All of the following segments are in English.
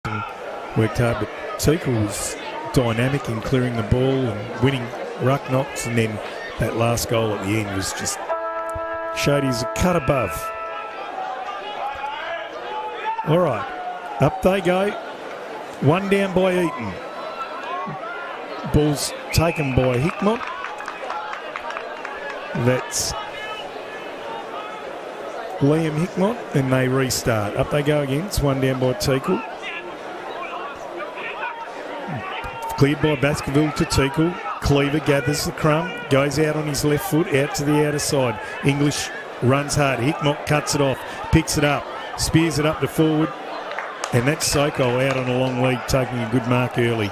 worked hard, but Teakle was dynamic in clearing the ball and winning ruck knocks, and then that last goal at the end was just showed he's a cut above. All right, up they go. One down by Eaton. Ball's taken by Hickmott. That's Liam Hickmott, and they restart. Up they go again. It's one down by Teakle. Cleared by Baskerville to Teakle. Cleaver gathers the crumb, goes out on his left foot, out to the outer side. English runs hard. Hickmott cuts it off, picks it up, spears it up to forward, and that's Sokol out on a long lead, taking a good mark early.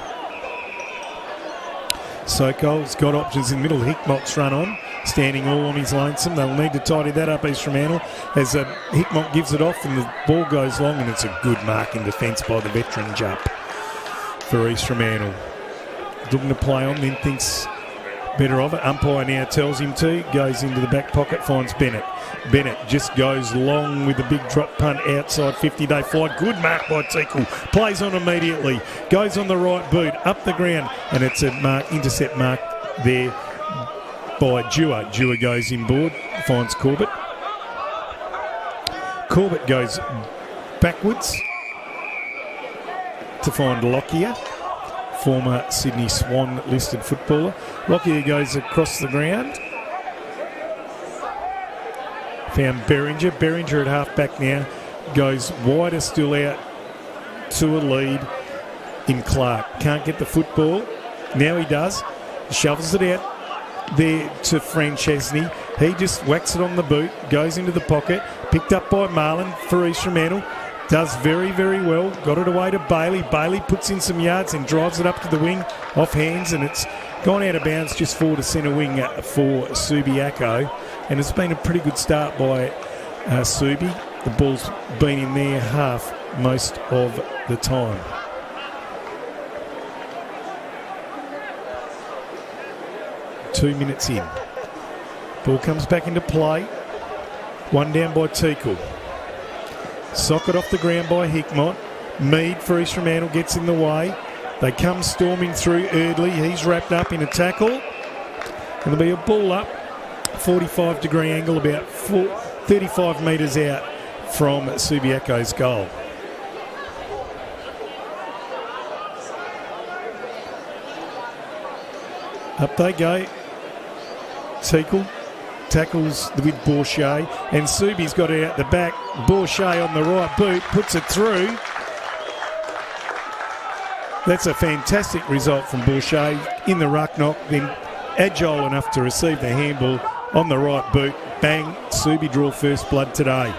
Sokol's got options in the middle. Hickmott's run on, standing all on his lonesome. They'll need to tidy that up, East Fremantle, as Hickmott gives it off and the ball goes long, and it's a good mark in defence by the veteran jump for East Fremantle. Looking to play on, then thinks better of it. Umpire now tells him to. Goes into the back pocket, finds Bennett. Bennett just goes long with a big drop punt outside 50. They fly. Good mark by Teakle. Plays on immediately. Goes on the right boot, up the ground, and it's a mark, intercept mark there by Dewar. Dewar goes inboard, finds Corbett. Corbett goes backwards to find Lockyer, former Sydney Swan listed footballer. Lockyer goes across the ground. Found Berringer. Berringer at half-back now. Goes wider still out to a lead in Clark. Can't get the football. Now he does. Shovels it out there to Francesni. He just whacks it on the boot. Goes into the pocket. Picked up by Marlin for East Fremantle. Does very, very well. Got it away to Bailey. Bailey puts in some yards and drives it up to the wing off hands, and it's gone out of bounds just forward to centre wing for Subiaco. And it's been a pretty good start by Subi. The ball's been in their half most of the time. Two minutes in. Ball comes back into play. One down by Teakle. Socket off the ground by Hickmott. Mead for East Fremantle gets in the way. They come storming through Erdley. He's wrapped up in a tackle. And there'll be a ball up, 45-degree angle, about 35 metres out from Subiaco's goal. Up they go. Teakle tackles with Bourchier, and Subi's got it out the back. Bourchier on the right boot, puts it through. That's a fantastic result from Bourchier in the ruck knock, then agile enough to receive the handball on the right boot. Bang, Subi draw first blood today.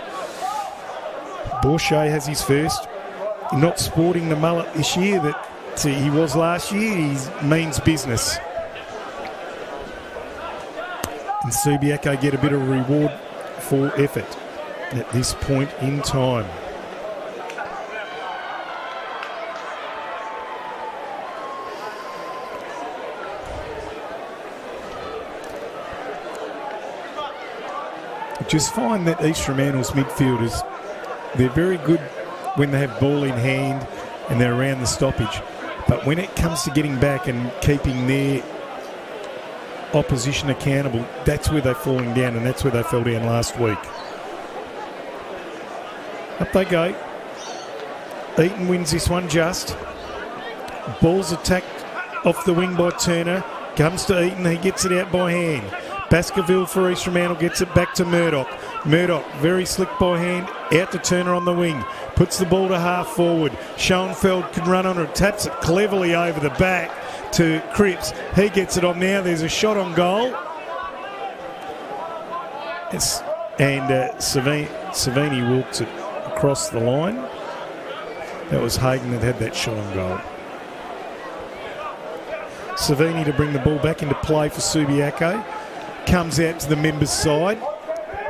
Bourchier has his first. Not sporting the mullet this year that he was last year. He means business. And Subiaco get a bit of reward for effort at this point in time. I just find that East Fremantle's midfielders, they're very good when they have ball in hand and they're around the stoppage. But when it comes to getting back and keeping their opposition accountable, that's where they're falling down, and that's where they fell down last week. Up they go. Eaton wins this one just. Ball's attacked off the wing by Turner. Comes to Eaton, he gets it out by hand. Baskerville for East Fremantle gets it back to Murdoch. Murdoch, very slick by hand, out to Turner on the wing. Puts the ball to half forward. Schoenfeld can run on it, taps it cleverly over the back to Cripps. He gets it on now. There's a shot on goal. Savini walks it across the line. That was Hayden that had that shot on goal. Savini to bring the ball back into play for Subiaco. Comes out to the members' side.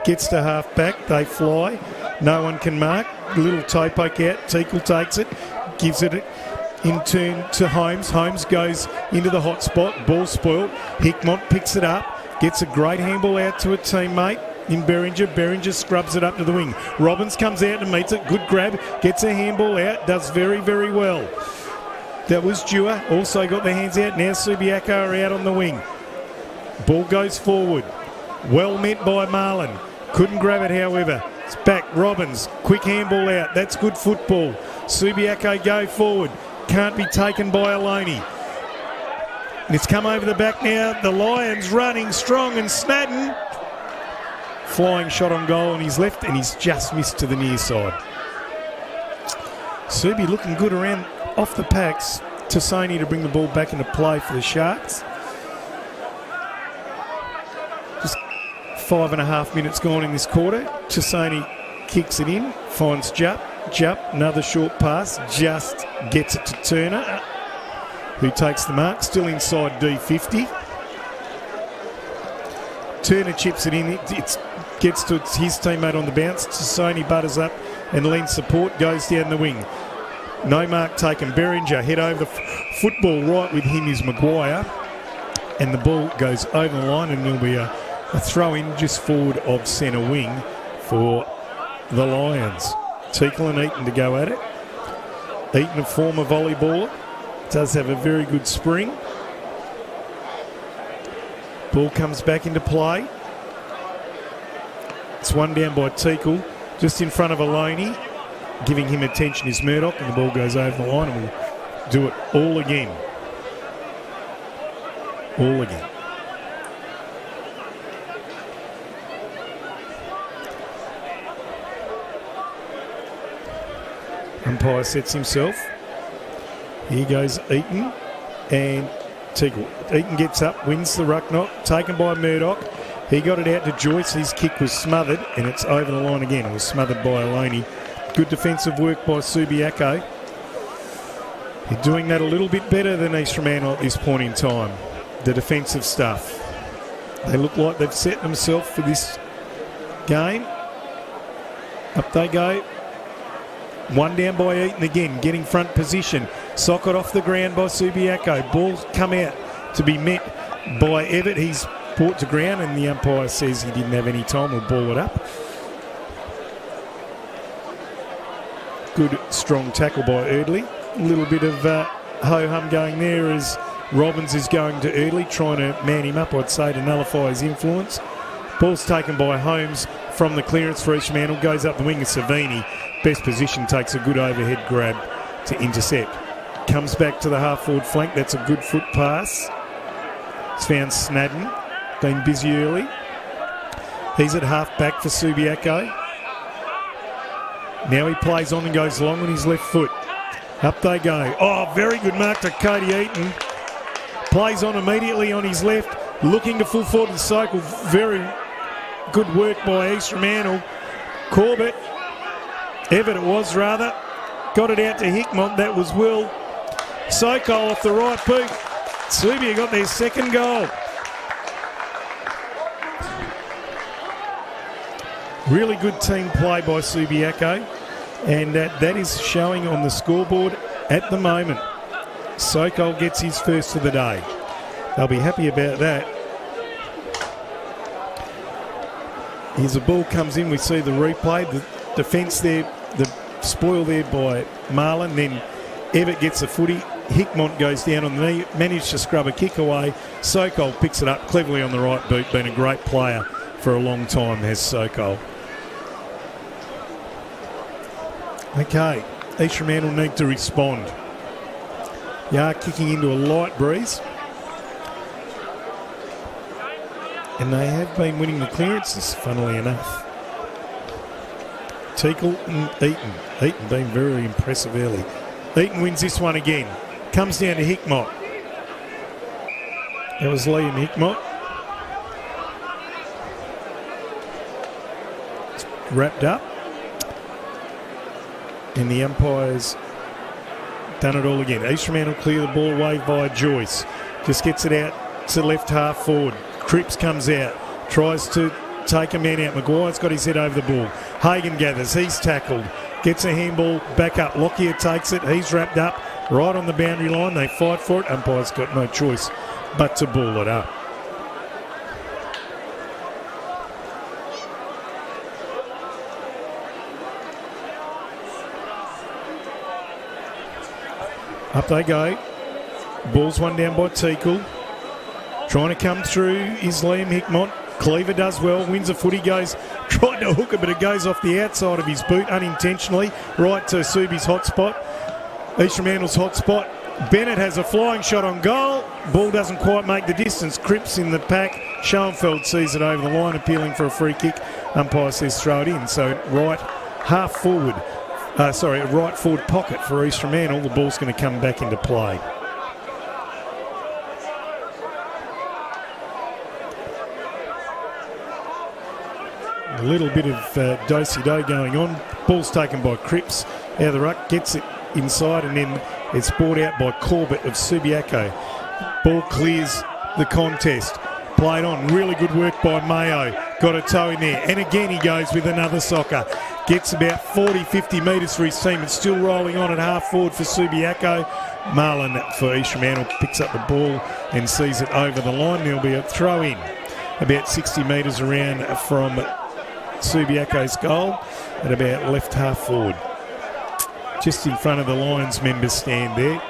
Gets to half back. They fly. No one can mark. Little toe poke out. Teakle takes it. Gives it in turn to Holmes. Holmes goes into the hot spot. Ball spoiled. Hickmott picks it up. Gets a great handball out to a teammate. in Berringer. Berringer scrubs it up to the wing. Robbins comes out and meets it. Good grab. Gets a handball out. Does very, very well. That was Dewar. Also got their hands out. Now Subiaco are out on the wing. Ball goes forward. Well met by Marlin. Couldn't grab it, however. It's back. Robbins. Quick handball out. That's good football. Subiaco go forward. Can't be taken by Aloni. It's come over the back now. The Lions running strong, and Snadden flying shot on goal on his left, and he's just missed to the near side. Subi looking good around off the packs. Tassoni to bring the ball back into play for the Sharks. Just 5.5 minutes gone in this quarter. Tassoni kicks it in, finds Jupp, another short pass, just gets it to Turner, who takes the mark, still inside D50. Turner chips it in, it gets to his teammate on the bounce. Tassoni butters up and lends support, goes down the wing. No mark taken. Berringer head over the football. Right with him is Maguire, and the ball goes over the line, and there'll be a throw-in just forward of centre wing for the Lions. Teakle and Eaton to go at it. Eaton, a former volleyballer, does have a very good spring. Ball comes back into play. It's one down by Teakle, just in front of Aloni. Giving him attention is Murdoch, and the ball goes over the line, and we'll do it all again. All again. Umpire sets himself. Here goes Eaton and Teakle. Eaton gets up, wins the ruck knock, taken by Murdoch. He got it out to Joyce. His kick was smothered, and it's over the line again. It was smothered by Aloni. Good defensive work by Subiaco. They're doing that a little bit better than East Fremantle at this point in time. The defensive stuff. They look like they've set themselves for this game. Up they go. One down by Eaton again, getting front position. Socket off the ground by Subiaco. Ball come out to be met by Everett. He's brought to ground, and the umpire says he didn't have any time. We'll ball it up. Good, strong tackle by Erdley. A little bit of ho-hum going there as Robbins is going to Erdley, trying to man him up, I'd say, to nullify his influence. Ball's taken by Holmes from the clearance for East Fremantle. Goes up the wing of Savini. Best position, takes a good overhead grab to intercept. Comes back to the half-forward flank. That's a good foot pass. It's found Snadden. Been busy early. He's at half-back for Subiaco. Now he plays on and goes long on his left foot. Up they go. Oh, very good mark to Cody Eaton. Plays on immediately on his left. Looking to full forward the cycle. Very good work by East Fremantle. Corbett. Everett it was, rather. Got it out to Hickmont. That was Will. Sokol off the right boot. Subia got their second goal. Really good team play by Subiaco, and that is showing on the scoreboard at the moment. Sokol gets his first of the day. They'll be happy about that. Here's the ball comes in. We see the replay. The defence there, the spoil there by Marlin. Then Everett gets the footy. Hickmont goes down on the knee, managed to scrub a kick away. Sokol picks it up cleverly on the right boot. Been a great player for a long time, has Sokol. Okay, East Fremantle need to respond. They are kicking into a light breeze, and they have been winning the clearances, funnily enough. Teakle and Eaton. Eaton been very impressive early. Eaton wins this one again. Comes down to Hickmott. That was Liam Hickmott. It's wrapped up. And the umpire's done it all again. East Fremantle clear the ball away via Joyce. Just gets it out to left half forward. Cripps comes out. Tries to take a man out. Maguire's got his head over the ball. Hagan gathers. He's tackled. Gets a handball back up. Lockyer takes it. He's wrapped up right on the boundary line. They fight for it. Umpire's got no choice but to ball it up. Up they go. Ball's one down by Teakle. Trying to come through is Liam Hickmott. Cleaver does well, wins a foot. He goes, tried to hook it, but it goes off the outside of his boot unintentionally, right to Subi's hot spot. East Fremantle's hot spot. Bennett has a flying shot on goal. Ball doesn't quite make the distance. Cripps in the pack. Schoenfeld sees it over the line, appealing for a free kick. Umpire says throw it in. So right half forward, right forward pocket for East Fremantle. The ball's going to come back into play. A little bit of do-si-do going on. Ball's taken by Cripps out of the ruck, gets it inside, and then it's brought out by Corbett of Subiaco. Ball clears the contest. Played on. Really good work by Mayo. Got a toe in there. And again he goes with another soccer. Gets about 40, 50 metres for his team. It's still rolling on at half forward for Subiaco. Marlon for East Fremantle picks up the ball and sees it over the line. There'll be a throw in about 60 metres around from Subiaco's goal at about left half forward. Just in front of the Lions members stand there.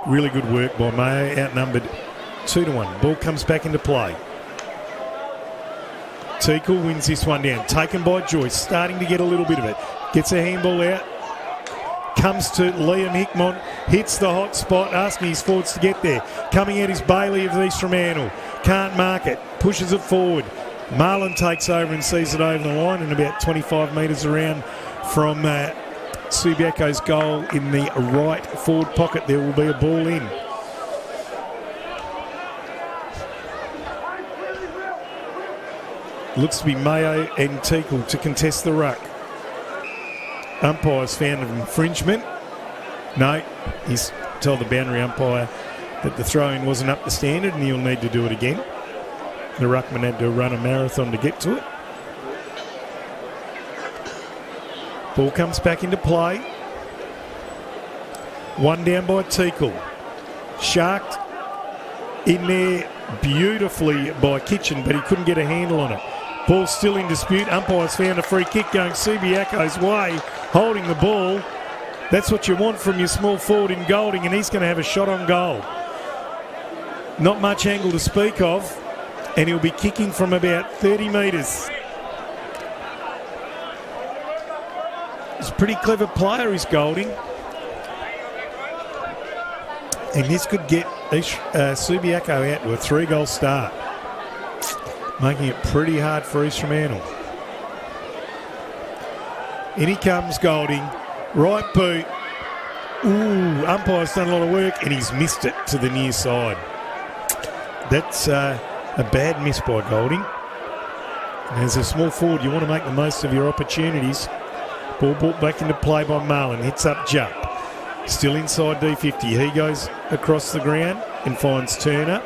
Really good work by Mayo, outnumbered 2-1. Ball comes back into play. Teakle wins this one down. Taken by Joyce, starting to get a little bit of it. Gets a handball out. Comes to Liam Hickmott, hits the hot spot, asking his forwards to get there. Coming out is Bailey of East Fremantle. Can't mark it, pushes it forward. Marlon takes over and sees it over the line, and about 25 metres around from Subiaco's goal in the right forward pocket, there will be a ball in. Looks to be Mayo and Teakle to contest the ruck. Umpire's found an infringement. No, he's told the boundary umpire that the throw-in wasn't up to standard and he'll need to do it again. The ruckman had to run a marathon to get to it. Ball comes back into play. One down by Teakle. Sharked in there beautifully by Kitchen, but he couldn't get a handle on it. Ball's still in dispute. Umpire's found a free kick going Subiaco's way, holding the ball. That's what you want from your small forward in Golding, and he's going to have a shot on goal. Not much angle to speak of, and he'll be kicking from about 30 metres. He's a pretty clever player, is Golding. And this could get Subiaco out to a 3-goal start, making it pretty hard for East Fremantle. In he comes, Golding. Right boot. Ooh, umpire's done a lot of work and he's missed it to the near side. That's a bad miss by Golding. And as a small forward, you want to make the most of your opportunities. Ball brought back into play by Marlon. Hits up Jupp. Still inside D50. He goes across the ground and finds Turner.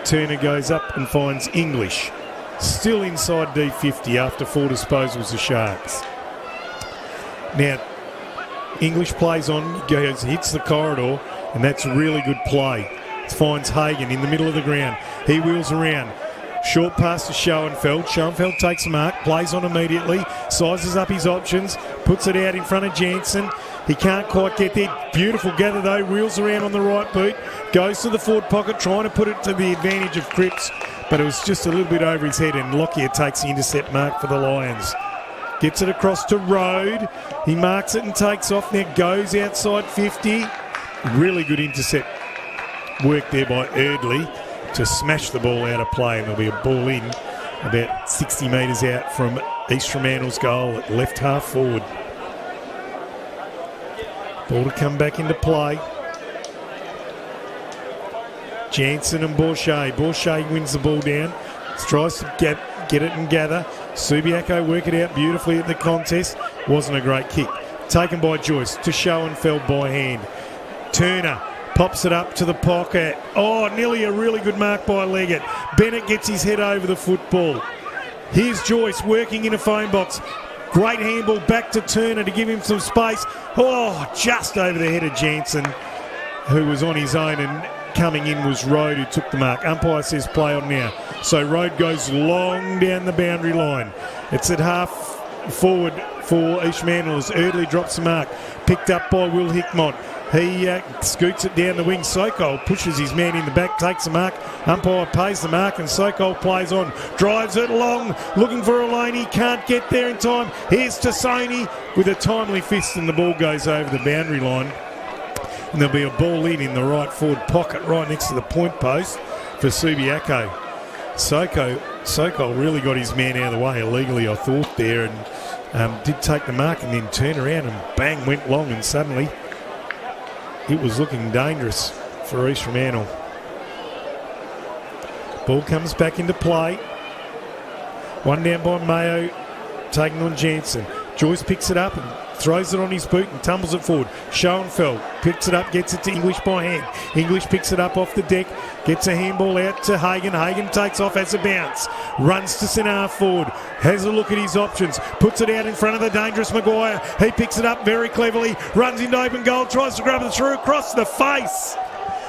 Turner goes up and finds English. Still inside D50 after 4 disposals of Sharks. Now, English plays on, goes, hits the corridor, and that's really good play. Finds Hagan in the middle of the ground. He wheels around. Short pass to Schoenfeld. Schoenfeld takes a mark, plays on immediately, sizes up his options, puts it out in front of Jansen. He can't quite get there. Beautiful gather though, wheels around on the right boot, goes to the forward pocket, trying to put it to the advantage of Cripps, but it was just a little bit over his head, and Lockyer takes the intercept mark for the Lions. Gets it across to Rode. He marks it and takes off. Now goes outside 50. Really good intercept work there by Erdley to smash the ball out of play, and there'll be a ball in about 60 metres out from East Fremantle's goal at left half forward. Ball to come back into play. Jansen and Bourget. Bourget wins the ball down. Tries to get it and gather. Subiaco work it out beautifully at the contest. Wasn't a great kick. Taken by Joyce to Schoenfeld by hand. Turner pops it up to the pocket. Oh, nearly a really good mark by Leggett. Bennett gets his head over the football. Here's Joyce working in a phone box. Great handball back to Turner to give him some space. Oh, just over the head of Jansen, who was on his own, and coming in was Rode, who took the mark. Umpire says play on now. So Rode goes long down the boundary line. It's at half forward for East Fremantle as Erdley drops the mark. Picked up by Will Hickmott. He scoots it down the wing. Sokol pushes his man in the back, takes the mark. Umpire pays the mark and Sokol plays on. Drives it long, looking for Oloney. Can't get there in time. Here's Tassoni with a timely fist and the ball goes over the boundary line. And there'll be a ball in the right forward pocket right next to the point post for Subiaco. Sokol really got his man out of the way illegally, I thought, there, and did take the mark and then turn around and bang, went long, and suddenly it was looking dangerous for East Fremantle. Ball comes back into play. One down by Mayo, taking on Jansen. Joyce picks it up and throws it on his boot and tumbles it forward. Schoenfeld picks it up, gets it to English by hand. English picks it up off the deck, gets a handball out to Hagan. Hagan takes off, has a bounce, runs to centre half forward, has a look at his options, puts it out in front of the dangerous Maguire. He picks it up very cleverly, runs into open goal, tries to grab it through across the face.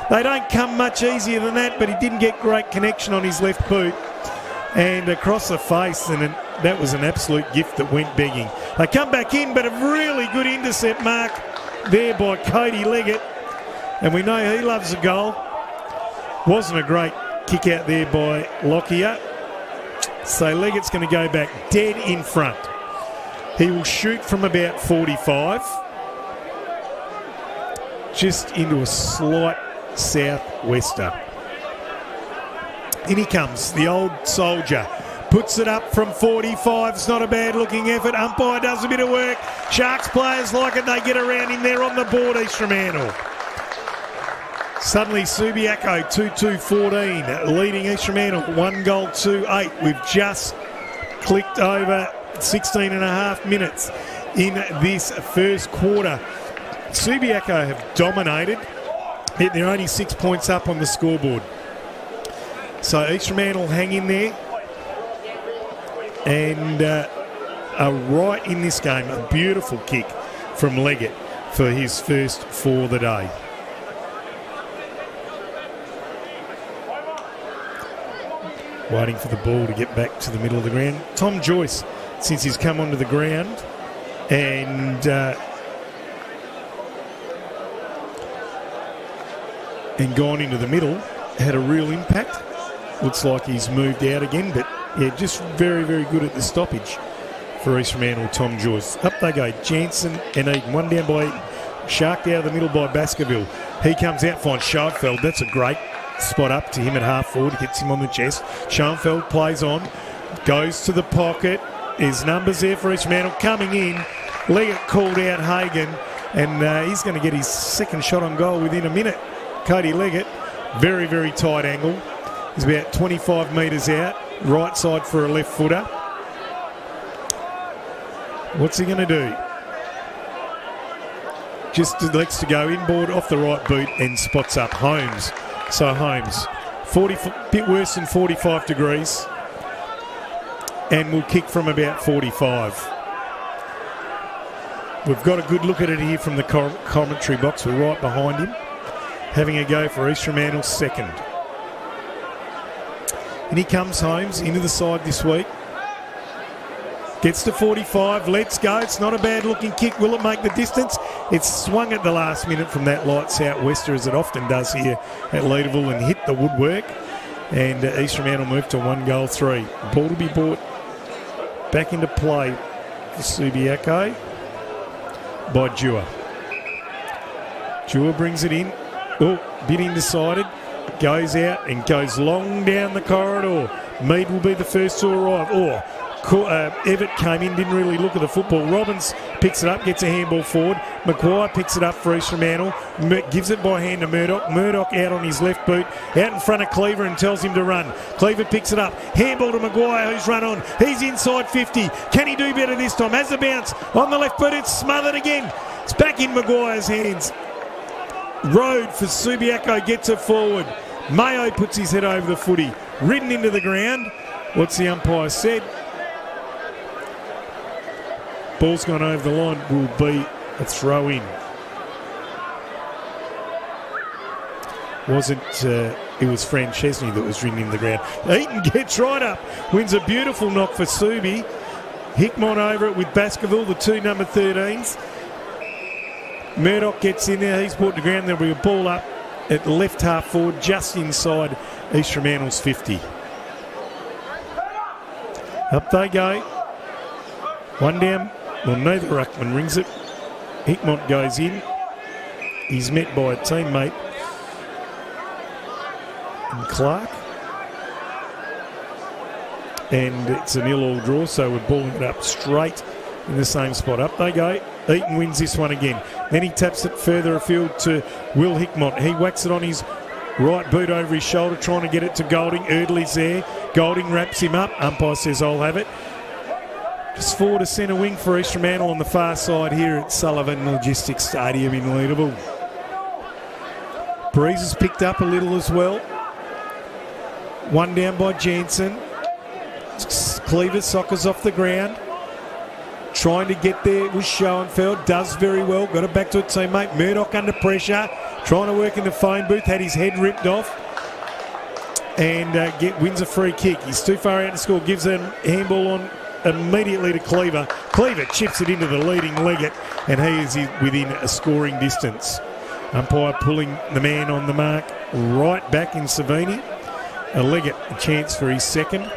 They don't come much easier than that, but he didn't get great connection on his left boot. And across the face, and that was an absolute gift that went begging. They come back in, but a really good intercept mark there by Cody Leggett. And we know he loves a goal. Wasn't a great kick out there by Lockyer. So Leggett's going to go back dead in front. He will shoot from about 45. Just into a slight southwester. In he comes, the old soldier. Puts it up from 45. It's not a bad looking effort. Umpire does a bit of work. Sharks players like it. They get around him there on the board, East Fremantle. Suddenly Subiaco 2-2-14, leading East Fremantle 1-8. We've just clicked over 16 and a half minutes in this first quarter. Subiaco have dominated. They're only 6 points up on the scoreboard. So East Fremantle hang in there and are right in this game. A beautiful kick from Leggett for his first for the day. Waiting for the ball to get back to the middle of the ground. Tom Joyce, since he's come onto the ground and gone into the middle, had a real impact. Looks like he's moved out again, but yeah, just very, very good at the stoppage for East Fremantle, Tom Joyce. Up they go, Jansen and Eden. One down by Eden. Sharked out of the middle by Baskerville. He comes out, finds Schoenfeld. That's a great spot up to him at half forward. Gets him on the chest. Schoenfeld plays on, goes to the pocket. There's numbers there for East Fremantle. Coming in, Leggett called out Hagan, and he's going to get his second shot on goal within a minute. Cody Leggett, very, very tight angle. He's about 25 metres out, right side for a left footer. What's he going to do? Just elects to go inboard off the right boot and spots up Holmes. So Holmes, bit worse than 45 degrees, and will kick from about 45. We've got a good look at it here from the commentary box. We're right behind him, having a go for East Fremantle's second. And he comes, Holmes, into the side this week. Gets to 45, lets go. It's not a bad looking kick. Will it make the distance? It's swung at the last minute from that light southwester, as it often does here at Leederville, and hit the woodwork. And East Fremantle move to 1-3. Ball to be brought back into play for Subiaco by Dewar. Dewar brings it in. Oh, bit undecided. Goes out and goes long down the corridor. Mead will be the first to arrive. Evatt came in, didn't really look at the football. Robbins picks it up, gets a handball forward. Maguire picks it up for East Fremantle, gives it by hand to Murdoch. Murdoch out on his left boot, out in front of Cleaver and tells him to run. Cleaver picks it up, handball to Maguire, who's run on. He's inside 50. Can he do better this time? Has a bounce on the left boot, it's smothered again. It's back in Maguire's hands. Road for Subiaco gets it forward. Mayo puts his head over the footy, ridden into the ground. What's the umpire said? Ball's gone over the line, will be a throw in. It was Fran Chesney that was ridden in the ground. Eaton gets right up, wins a beautiful knock for Subi. Hickmott over it with Baskerville, the two number 13s. Murdoch gets in there. He's brought to ground. There'll be a ball up at left half forward, just inside East Fremantle's 50. Up they go. One down. Well, neither ruckman rings it. Hickmott goes in. He's met by a teammate in Clark. And it's a 0-0 draw, so we're balling it up straight in the same spot. Up they go. Eaton wins this one again. Then he taps it further afield to Will Hickmott. He whacks it on his right boot over his shoulder, trying to get it to Golding. Erdley's there. Golding wraps him up. Umpire says, I'll have it. Just forward to centre wing for East Fremantle on the far side here at Sullivan Logistics Stadium in Leederville. Breeze has picked up a little as well. One down by Jansen. Cleaver Sockers off the ground. Trying to get there was Schoenfeld. Does very well. Got it back to a teammate. Murdoch under pressure. Trying to work in the phone booth. Had his head ripped off. And wins a free kick. He's too far out to score. Gives a handball on immediately to Cleaver. Cleaver chips it into the leading Leggett. And he is within a scoring distance. Umpire pulling the man on the mark right back in Savini. Leggett a chance for his second.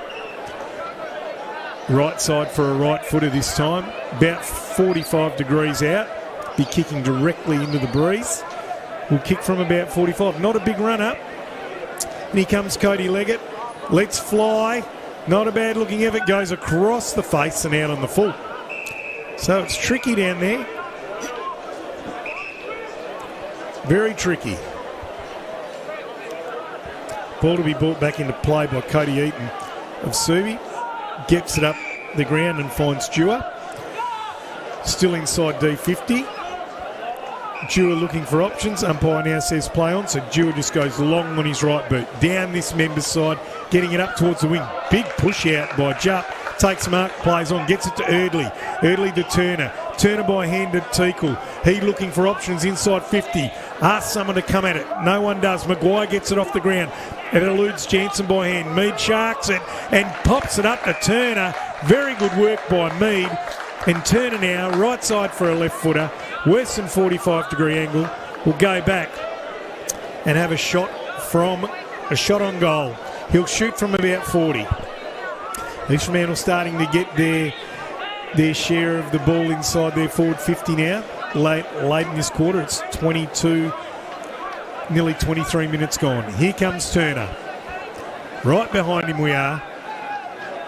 Right side for a right footer this time. About 45 degrees out. Be kicking directly into the breeze. Will kick from about 45. Not a big run up. And here comes Cody Leggett. Let's fly. Not a bad looking effort. Goes across the face and out on the full. So it's tricky down there. Very tricky. Ball to be brought back into play by Cody Eaton of Subi. Gets it up the ground and finds Dewar. Still inside D50. Dewar looking for options. Umpire now says play on, so Dewar just goes long on his right boot. Down this member's side, getting it up towards the wing. Big push out by Jupp. Takes mark, plays on, gets it to Erdley. Erdley to Turner. Turner by hand to Teakle. He looking for options inside 50. Asks someone to come at it. No one does. Maguire gets it off the ground. It eludes Jansen by hand. Mead sharks it and pops it up to Turner. Very good work by Mead. And Turner now, right side for a left footer. Worse than 45-degree angle. Will go back and have a shot on goal. He'll shoot from about 40. East Fremantle starting to get their share of the ball inside their forward 50 now. Late in this quarter, it's 22, nearly 23 minutes gone. Here comes Turner. Right behind him we are.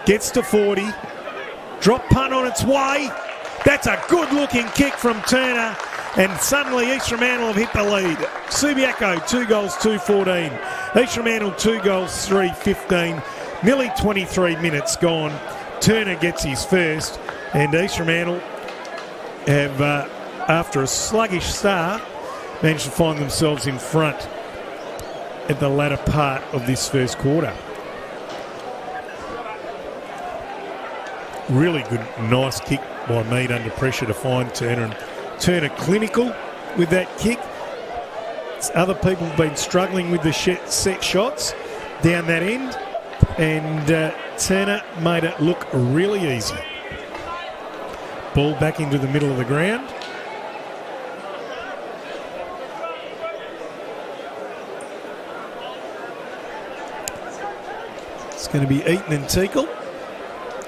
Gets to 40. Drop punt on its way. That's a good-looking kick from Turner. And suddenly East Fremantle have hit the lead. Subiaco, 2 goals, 2-14. East Fremantle, 2 goals, 3-15. Nearly 23 minutes gone. Turner gets his first. And East Fremantle have, after a sluggish start, managed to find themselves in front at the latter part of this first quarter. Really good, nice kick by Mead under pressure to find Turner. And Turner clinical with that kick. Other people have been struggling with the set shots down that end. And Turner made it look really easy. Ball back into the middle of the ground. It's going to be Eaton and Teakle.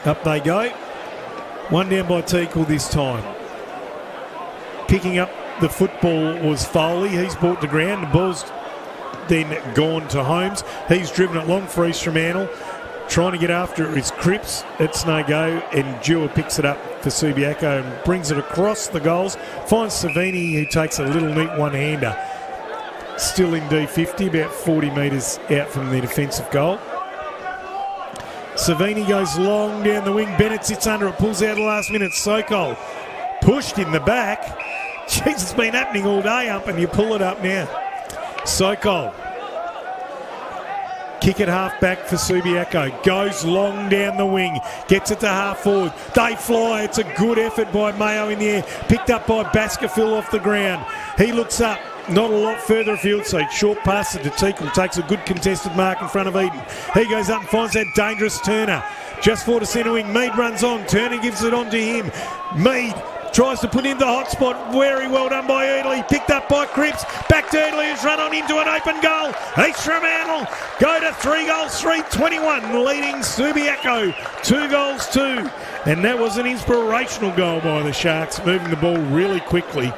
Up they go. One down by Teakle this time. Picking up the football was Foley. He's brought to ground. The ball's then gone to Holmes. He's driven it long for East Fremantle. Trying to get after it is Cripps. It's no go. And Dewar picks it up for Subiaco and brings it across the goals. Finds Savini, who takes a little neat one-hander. Still in D50, about 40 metres out from the defensive goal. Savini goes long down the wing. Bennett sits under it, pulls out the last minute. Sokol pushed in the back. Jeez, it's been happening all day up and you pull it up now. Sokol. Kick it half back for Subiaco. Goes long down the wing. Gets it to half forward. They fly. It's a good effort by Mayo in the air. Picked up by Baskerville off the ground. He looks up. not a lot further afield, so short pass to Teakle, takes a good contested mark in front of Eden. He goes up and finds that dangerous Turner. Just for the centre wing, Mead runs on, Turner gives it on to him. Mead tries to put in the hot spot, very well done by Erdley, picked up by Cripps, back to Erdley who's run on into an open goal. East Fremantle go to 3 goals, 3-21, leading Subiaco 2 goals 2. And that was an inspirational goal by the Sharks, moving the ball really quickly.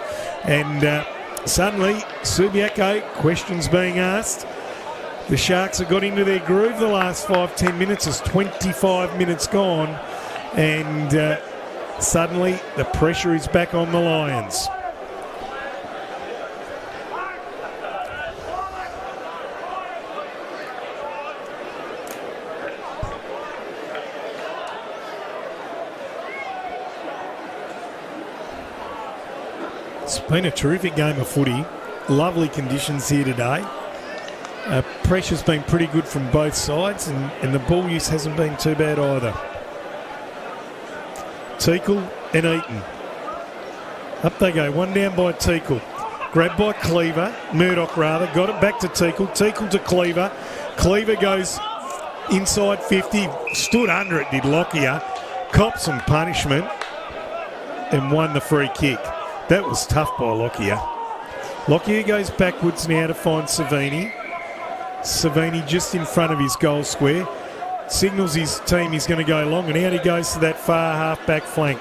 And suddenly, Subiaco, questions being asked. The Sharks have got into their groove the last 5-10 minutes. It's 25 minutes gone. And suddenly, the pressure is back on the Lions. It's been a terrific game of footy. Lovely conditions here today. Pressure's been pretty good from both sides, and the ball use hasn't been too bad either. Teakle and Eaton. Up they go, one down by Teakle. Grabbed by Cleaver, Murdoch rather, got it back to Teakle. Teakle to Cleaver. Cleaver goes inside 50, stood under it, did Lockyer. Copped some punishment and won the free kick. That was tough by Lockyer. Lockyer goes backwards now to find Savini. Savini just in front of his goal square. Signals his team he's going to go long, and out he goes to that far half-back flank.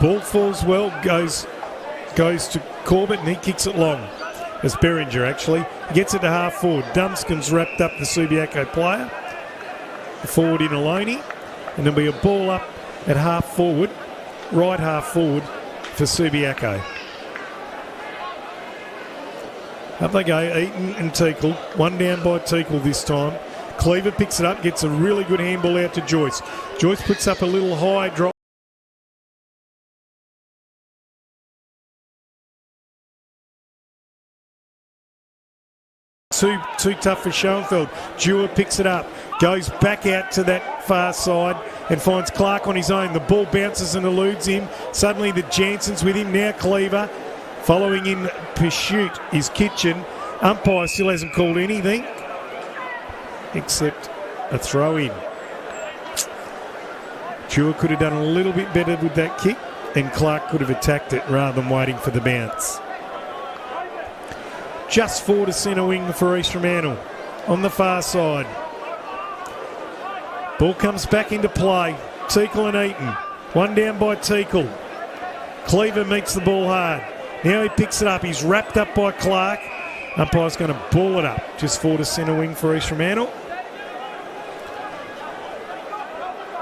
Ball falls well, goes to Corbett, and he kicks it long. It's Beringer, actually. He gets it to half-forward. Dunscan's wrapped up the Subiaco player. Forward in Aloney, and there'll be a ball up at half-forward, right half-forward for Subiaco. Up they go, Eaton and Teakle. One down by Teakle this time. Cleaver picks it up, gets a really good handball out to Joyce. Joyce puts up a little high drop. Too tough for Schoenfeld. Dewar picks it up, goes back out to that far side and finds Clark on his own. The ball bounces and eludes him. Suddenly the Jansen's with him. Now Cleaver. Following in pursuit is Kitchen. Umpire still hasn't called anything except a throw in. Dewar could have done a little bit better with that kick, and Clark could have attacked it rather than waiting for the bounce. Just forward to centre wing for East Fremantle on the far side. Ball comes back into play. Teakle and Eaton. One down by Teakle. Cleaver meets the ball hard. Now he picks it up. He's wrapped up by Clark. Umpire's going to ball it up. Just forward to centre wing for East Fremantle.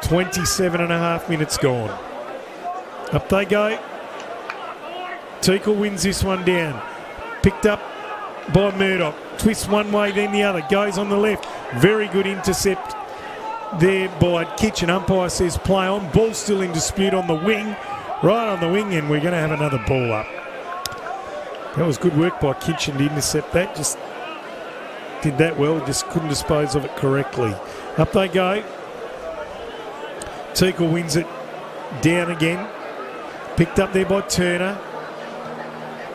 27 and a half minutes gone. Up they go. Teakle wins this one down. Picked up by Murdoch. Twists one way, then the other. Goes on the left. Very good intercept there by Kitchen. Umpire says play on. Ball still in dispute on the wing. Right on the wing, and we're going to have another ball up. That was good work by Kitchen to intercept that. Just did that well, just couldn't dispose of it correctly. Up they go. Teakle wins it down again. Picked up there by Turner.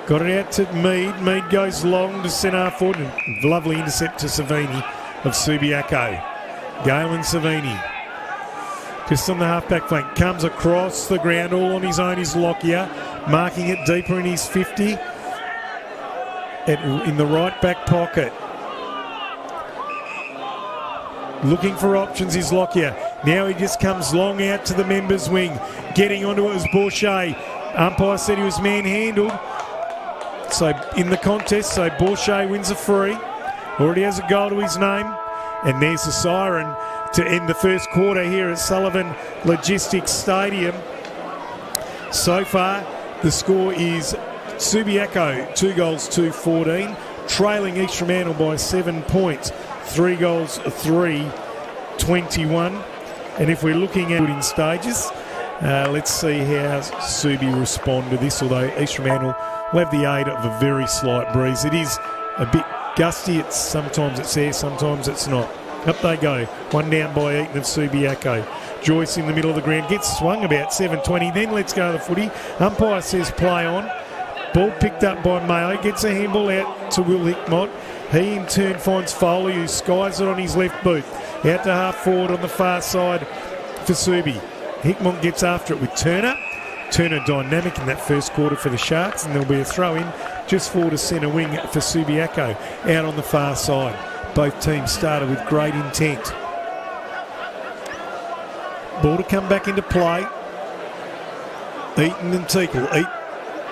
Got it out to Mead. Mead goes long to centre forward. And lovely intercept to Savini of Subiaco. Galen Savini. Just on the half-back flank. Comes across the ground. All on his own is Lockyer. Marking it deeper in his 50. In the right back pocket. Looking for options is Lockyer. Now he just comes long out to the members' wing. Getting onto it was Bourget. Umpire said he was manhandled. So in the contest, so Bourget wins a free. Already has a goal to his name. And there's the siren to end the first quarter here at Sullivan Logistics Stadium. So far, the score is Subiaco 2 goals 2-14, trailing East Fremantle by 7 points, 3 goals 3-21. And if we're looking at it in stages, let's see how Subi respond to this, although East Fremantle will have the aid of a very slight breeze. It is a bit gusty. Sometimes it's there, sometimes it's not. Up they go. One down by Eaton of Subiaco. Joyce in the middle of the ground. Gets swung about 7:20. Then let's go to the footy. Umpire says play on. Ball picked up by Mayo, gets a handball out to Will Hickmott. He in turn finds Foley, who skies it on his left boot. Out to half forward on the far side for Subi. Hickmott gets after it with Turner. Turner dynamic in that first quarter for the Sharks, and there'll be a throw in just forward to centre wing for Subiaco out on the far side. Both teams started with great intent. Ball to come back into play. Eaton and Teakle.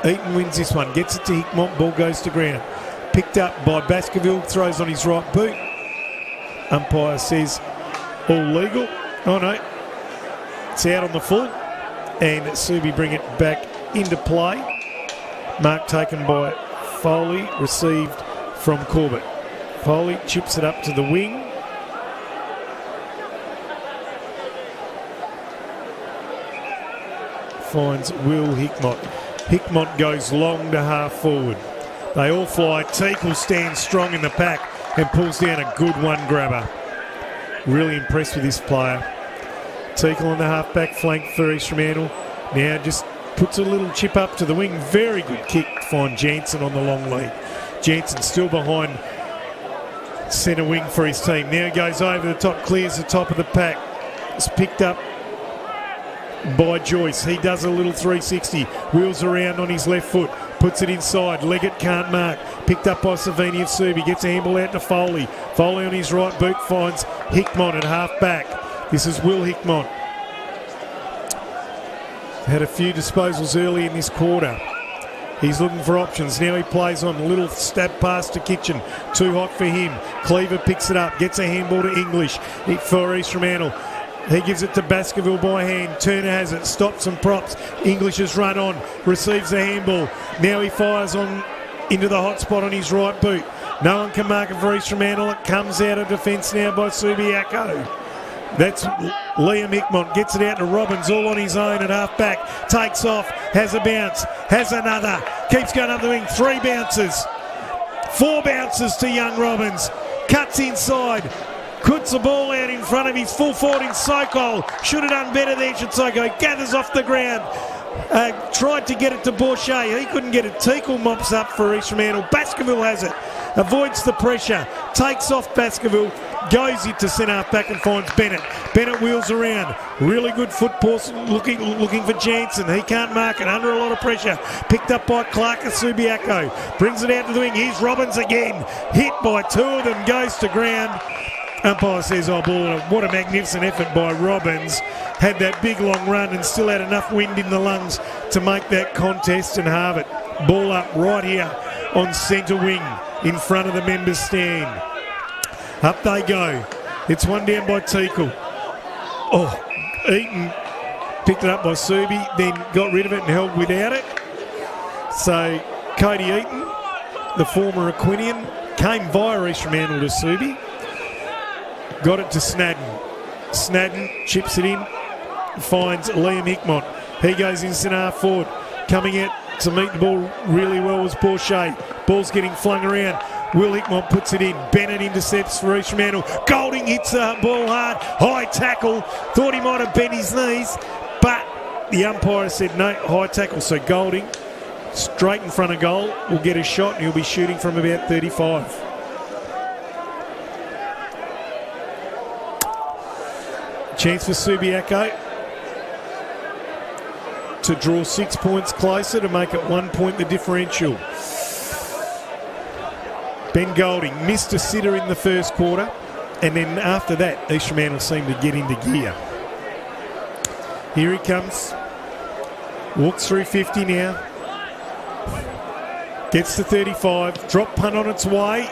Eaton wins this one, gets it to Hickmott, ball goes to ground. Picked up by Baskerville, throws on his right boot. Umpire says all legal. Oh no, it's out on the full. And Subi bring it back into play. Mark taken by Foley, received from Corbett. Foley chips it up to the wing. Finds Will Hickmott. Hickmott goes long to half forward. They all fly. Teakle stands strong in the pack and pulls down a good one grabber. Really impressed with this player. Teakle on the half-back flank for East Fremantle. Now just puts a little chip up to the wing. Very good kick to find Jansen on the long lead. Jansen still behind centre wing for his team. Now goes over the top, clears the top of the pack. It's picked up by Joyce. He does a little 360. Wheels around on his left foot. Puts it inside. Leggett can't mark. Picked up by Savini of Subi. Gets a handball out to Foley. Foley on his right boot finds Hickmott at half-back. This is Will Hickmott. Had a few disposals early in this quarter. He's looking for options. Now he plays on a little stab pass to Kitchen. Too hot for him. Cleaver picks it up. Gets a handball to English for East Fremantle. He gives it to Baskerville by hand. Turner has it. Stops and props. English has run on. Receives the handball. Now he fires on into the hot spot on his right boot. No one can mark it for East Fremantle. It comes out of defence now by Subiaco. That's Liam Hickmott. Gets it out to Robbins all on his own at half-back. Takes off. Has a bounce. Has another. Keeps going up the wing. 3 bounces. 4 bounces to young Robbins. Cuts inside. Puts the ball out in front of his full forward in Sokol. Should have done better there, Sokol. Gathers off the ground. Tried to get it to Borchet. He couldn't get it. Teakle mops up for East Fremantle. Baskerville has it. Avoids the pressure. Takes off Baskerville. Goes into centre half back and finds Bennett. Bennett wheels around. Really good foot pulse looking for Jansen. He can't mark it. Under a lot of pressure. Picked up by Clark of Subiaco. Brings it out to the wing. Here's Robbins again. Hit by 2 of them. Goes to ground. Umpire says, oh, ball, what a magnificent effort by Robbins. Had that big long run and still had enough wind in the lungs to make that contest and have it. Ball up right here on centre wing in front of the members' stand. Up they go. It's one down by Teakle. Oh, Eaton picked it up by Subi, then got rid of it and held without it. So Cody Eaton, the former Aquinian, came via East Fremantle to Subi. Got it to Snadden. Snadden chips it in, finds Liam Hickmott. He goes in centre half forward. Coming out to meet the ball really well was Borchet. Ball's getting flung around. Will Hickmott puts it in. Bennett intercepts for East Fremantle. Golding hits the ball hard. High tackle. Thought he might have bent his knees, but the umpire said no, high tackle. So Golding, straight in front of goal, will get a shot and he'll be shooting from about 35. Chance for Subiaco to draw 6 points closer to make it 1 point the differential. Ben Golding missed a sitter in the first quarter, and then after that, East Fremantle seemed to get into gear. Here he comes. Walks through 50 now. Gets to 35. Drop punt on its way.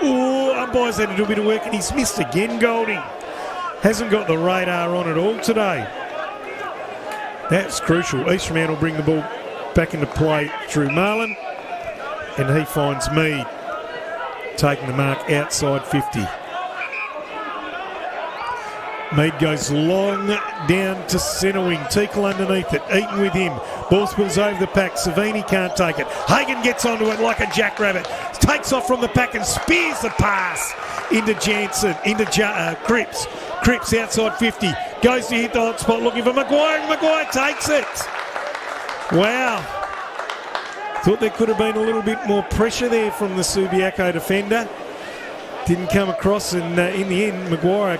Oh, umpire's had to do a bit of work, and he's missed again, Golding. Hasn't got the radar on at all today. That's crucial. East Fremantle bring the ball back into play through Marlin, and he finds Mead taking the mark outside 50. Mead goes long down to centre wing. Teakle underneath it. Eaton with him. Ball spills over the pack. Savini can't take it. Hagan gets onto it like a jackrabbit. Takes off from the pack and spears the pass into Jansen, into Cripps. Cripps outside 50. Goes to hit the hot spot looking for Maguire, and Maguire takes it. Wow. Thought there could have been a little bit more pressure there from the Subiaco defender. Didn't come across, and in the end, Maguire,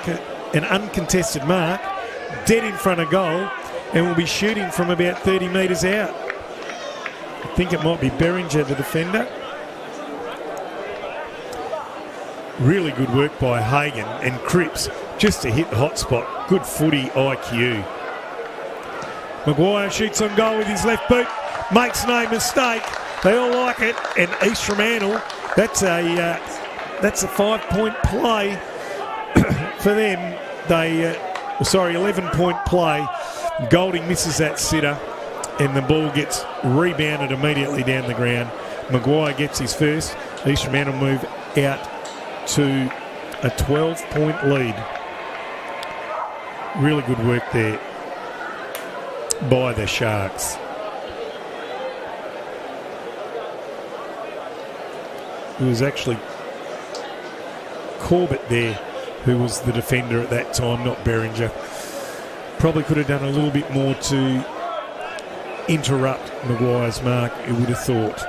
an uncontested mark, dead in front of goal, and will be shooting from about 30 metres out. I think it might be Beringer, the defender. Really good work by Hagan and Cripps just to hit the hot spot. Good footy IQ. Maguire shoots on goal with his left boot, makes no mistake. They all like it, and East Fremantle, that's a 5-point play for them. 11-point play. Golding misses that sitter, and the ball gets rebounded immediately down the ground. Maguire gets his first. East Fremantle move out to a 12-point lead. Really good work there by the Sharks. It was actually Corbett there who was the defender at that time, not Beringer. Probably could have done a little bit more to interrupt Maguire's mark, you would have thought.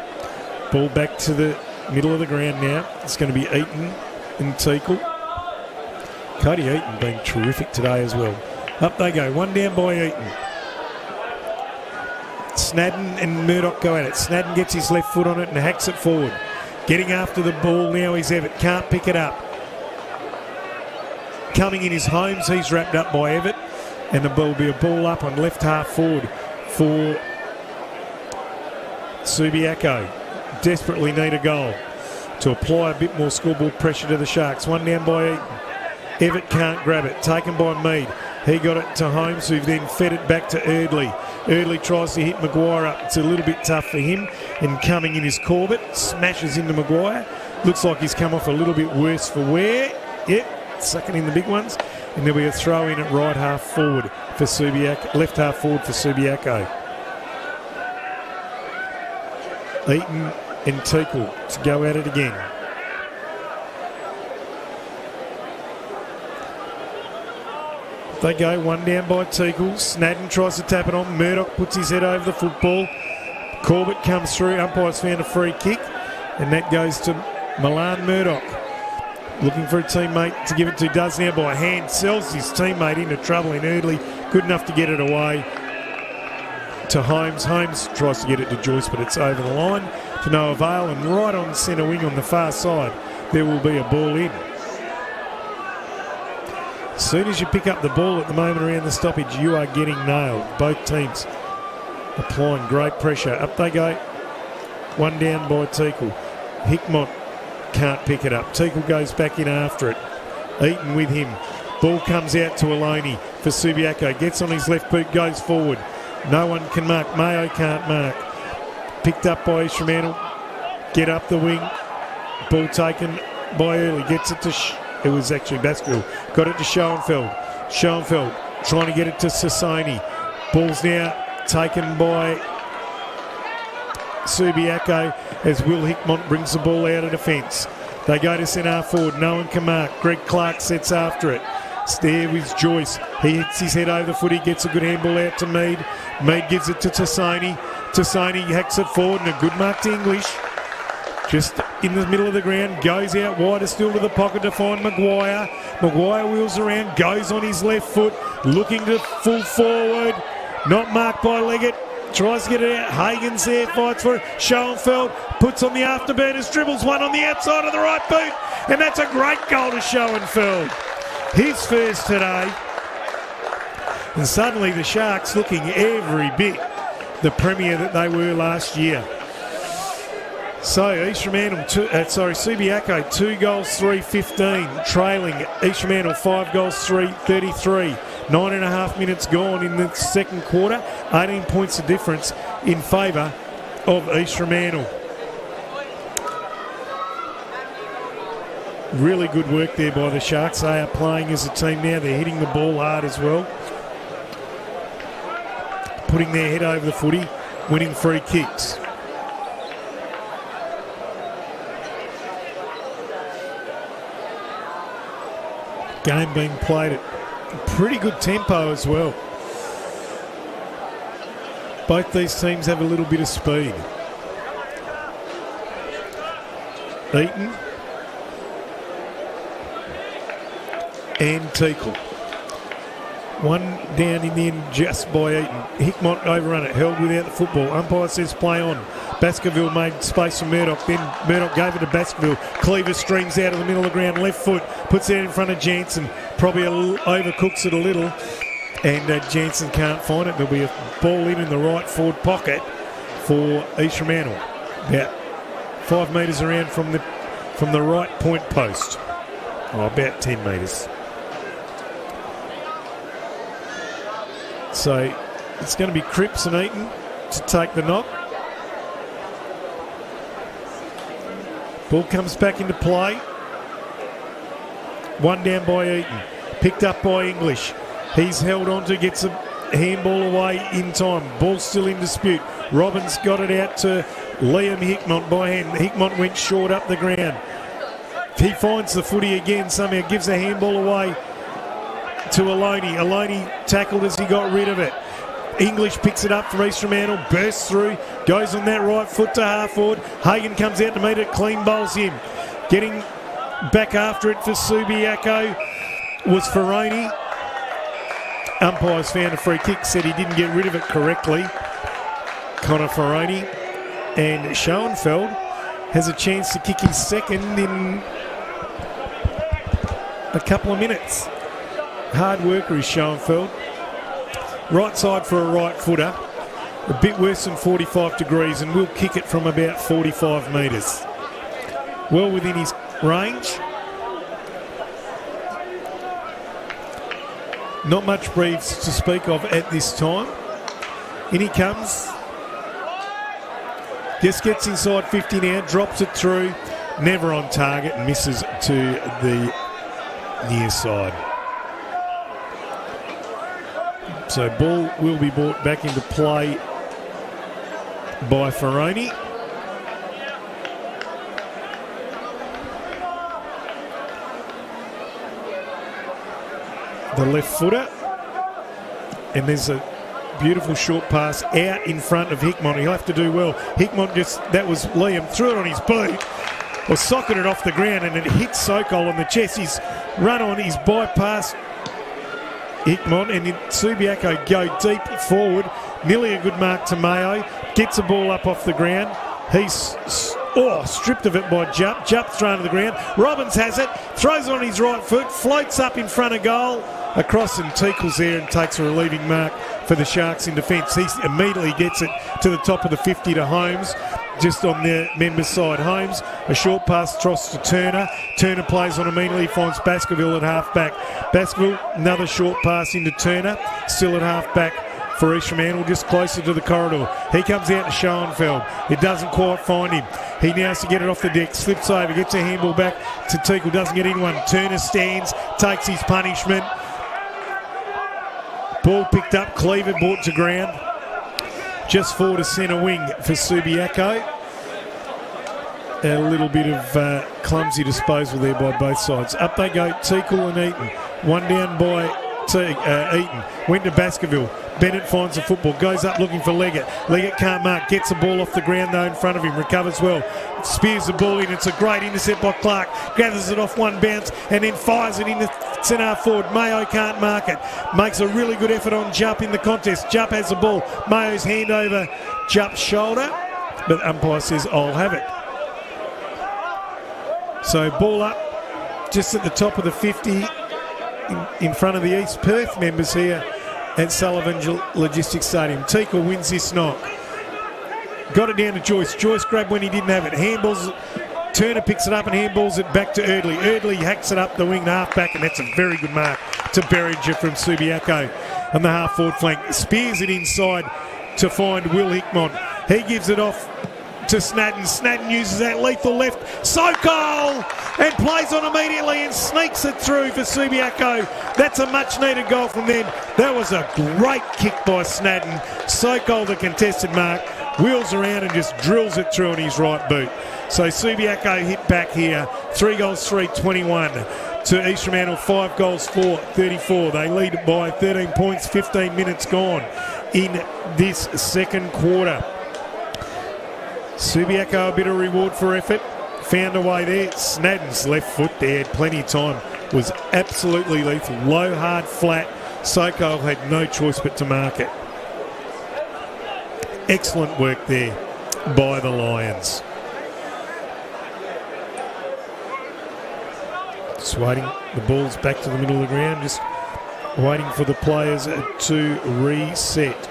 Ball back to the middle of the ground now. It's going to be Eaton and Teakle. Cody Eaton being terrific today as well. Up they go, one down by Eaton. Snadden and Murdoch go at it. Snadden gets his left foot on it and hacks it forward. Getting after the ball now is Evatt. Can't pick it up. Coming in his Holmes. He's wrapped up by Evatt. And the ball will be a ball up on left half forward for Subiaco. Desperately need a goal to apply a bit more scoreboard pressure to the Sharks. One down by Eaton. Evatt can't grab it. Taken by Mead. He got it to Holmes, who then fed it back to Eardley. Eardley tries to hit Maguire up. It's a little bit tough for him. And coming in is Corbett. Smashes into Maguire. Looks like he's come off a little bit worse for wear. Yep, sucking in the big ones. And there'll be a throw in at right half forward for Subiaco. Left half forward for Subiaco. Eaton and Teakle to go at it again. They go, one down by Teakle. Snadden tries to tap it on. Murdoch puts his head over the football. Corbett comes through. Umpire's found a free kick. And that goes to Milan Murdoch. Looking for a teammate to give it to. Does now by hand. Sells his teammate into trouble in Eardley. Good enough to get it away to Holmes. Holmes tries to get it to Joyce, but it's over the line to no avail. And right on centre wing on the far side, there will be a ball in. As soon as you pick up the ball at the moment around the stoppage, you are getting nailed. Both teams applying great pressure. Up they go. One down by Teakle. Hickmott can't pick it up. Teakle goes back in after it. Eaton with him. Ball comes out to Aloney for Subiaco. Gets on his left boot, goes forward. No one can mark. Mayo can't mark. Picked up by East Fremantle. Get up the wing. Ball taken by Early. Gets it to... It was actually Baskerville. Got it to Schoenfeld. Schoenfeld trying to get it to Sassoni. Ball's now taken by Subiaco as Will Hickmott brings the ball out of defence. They go to centre forward. No one can mark. Greg Clark sets after it. There with Joyce. He hits his head over the foot. He gets a good handball out to Mead. Mead gives it to Tassoni. Tassoni hacks it forward and a good mark to English. Just in the middle of the ground, goes out wider still to the pocket to find Maguire. Maguire wheels around, goes on his left foot, looking to full forward. Not marked by Leggett. Tries to get it out. Hagen's there, fights for it. Schoenfeld puts on the afterburners, dribbles one on the outside of the right boot. And that's a great goal to Schoenfeld. His first today. And suddenly the Sharks looking every bit the premier that they were last year. So East Fremantle, Subiaco 2 goals 3-15, trailing East Fremantle 5 goals 3-33. 9.5 minutes gone in the second quarter. 18 points of difference in favour of East Fremantle. Really good work there by the Sharks. They are playing as a team now. They're hitting the ball hard as well. Putting their head over the footy, winning free kicks. Game being played at pretty good tempo as well. Both these teams have a little bit of speed. Eaton and Teakle. One down in the end just by Eaton. Hickmott overrun it, held without the football. Umpire says play on. Baskerville made space for Murdoch. Then Murdoch gave it to Baskerville. Cleaver streams out of the middle of the ground. Left foot, puts it in front of Jansen. Probably overcooks it a little. And Jansen can't find it. There'll be a ball in the right forward pocket for East Fremantle. About 5 metres around from the right point post. Oh, about 10 metres. So it's going to be Cripps and Eaton to take the knock. Ball comes back into play. One down by Eaton. Picked up by English. He's held on to, gets a handball away in time. Ball still in dispute. Robbins got it out to Liam Hickmott by hand. Hickmott went short up the ground. He finds the footy again somehow, gives a handball away to Aloney. Aloney tackled as he got rid of it. English picks it up for East Fremantle, bursts through, goes on that right foot to half forward. Hagan comes out to meet it, clean bowls him. Getting back after it for Subiaco was Ferroni. Umpires found a free kick, said he didn't get rid of it correctly. Connor Ferroni. And Schoenfeld has a chance to kick his second in a couple of minutes. Hard worker is Schoenfeld. Right side for a right footer. A bit worse than 45 degrees and will kick it from about 45 metres. Well within his range. Not much breeze to speak of at this time. In he comes. Just gets inside 50 now, drops it through. Never on target and misses to the near side. So ball will be brought back into play by Ferroni. The left footer. And there's a beautiful short pass out in front of Hickmott. He'll have to do well. Hickmott that was Liam, threw it on his boot. Or socketed it off the ground and it hit Sokol on the chest. He's run on, he's bypassed Hickmott and Subiaco go deep forward. Nearly a good mark to Mayo. Gets the ball up off the ground. He's stripped of it by Jupp. Jupp's thrown to the ground. Robbins has it. Throws it on his right foot. Floats up in front of goal. Across and Teakle's there and takes a relieving mark for the Sharks in defence. He immediately gets it to the top of the 50 to Holmes. Just on the members' side. Holmes, a short pass across to Turner. Turner plays on immediately, finds Baskerville at half-back. Baskerville, another short pass into Turner. Still at half-back for East Fremantle, just closer to the corridor. He comes out to Schoenfeld. It doesn't quite find him. He now has to get it off the deck, slips over, gets a handball back to Teakle, doesn't get anyone. Turner stands, takes his punishment. Ball picked up, Cleaver brought to ground. Just forward to centre wing for Subiaco. A little bit of clumsy disposal there by both sides. Up they go, Teakle and Eaton. One down by Eaton. Went to Baskerville. Bennett finds the football, goes up looking for Leggett. Leggett can't mark, gets the ball off the ground though in front of him, recovers well. Spears the ball in, it's a great intercept by Clark. Gathers it off one bounce and then fires it in the centre forward. Mayo can't mark it. Makes a really good effort on Jupp in the contest. Jupp has the ball. Mayo's hand over Jupp's shoulder, but the umpire says, I'll have it. So ball up just at the top of the 50 in front of the East Perth members here at Sullivan Logistics Stadium. Teakle wins this knock. Got it down to Joyce. Joyce grabbed when he didn't have it. Handballs. Turner picks it up and handballs it back to Erdley. Erdley hacks it up the wing, the half-back, and that's a very good mark to Berringer from Subiaco on the half-forward flank. Spears it inside to find Will Hickmott. He gives it off to Snadden. Snadden uses that lethal left. Sokol! And plays on immediately and sneaks it through for Subiaco. That's a much-needed goal from them. That was a great kick by Snadden. Sokol, the contested mark, wheels around and just drills it through on his right boot. So Subiaco hit back here. 3 goals, 21 to East Fremantle, 5 goals, 34. They lead by 13 points, 15 minutes gone in this second quarter. Subiaco a bit of reward for effort. found a way there. Snadden's left foot there, had plenty of time. Was absolutely lethal. Low, hard, flat. Soko had no choice but to mark it. Excellent work there by the Lions. Just waiting. The ball's back to the middle of the ground. Just waiting for the players to reset.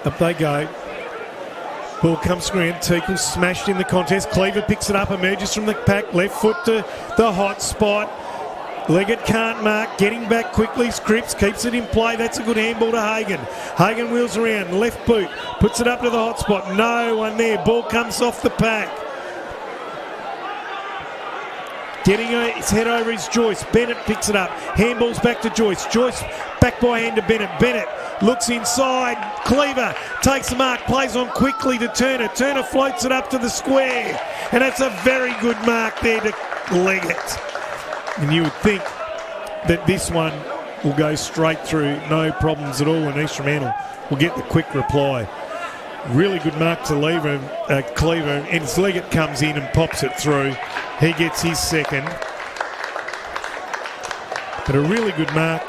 Up they go. Ball comes screen. Teakle smashed in the contest. Cleaver picks it up, emerges from the pack. Left foot to the hot spot. Leggett can't mark. Getting back quickly. Scripps keeps it in play. That's a good handball to Hagan. Hagan wheels around. Left boot. Puts it up to the hot spot. No one there. Ball comes off the pack. Getting his head over is Joyce. Bennett picks it up. Handball's back to Joyce. Joyce back by hand to Bennett. Bennett looks inside. Cleaver takes the mark. Plays on quickly to Turner. Turner floats it up to the square. And that's a very good mark there to Leggett. And you would think that this one will go straight through, no problems at all, and East Fremantle will get the quick reply. Really good mark to Cleaver, and as Leggett comes in and pops it through, he gets his second. But a really good mark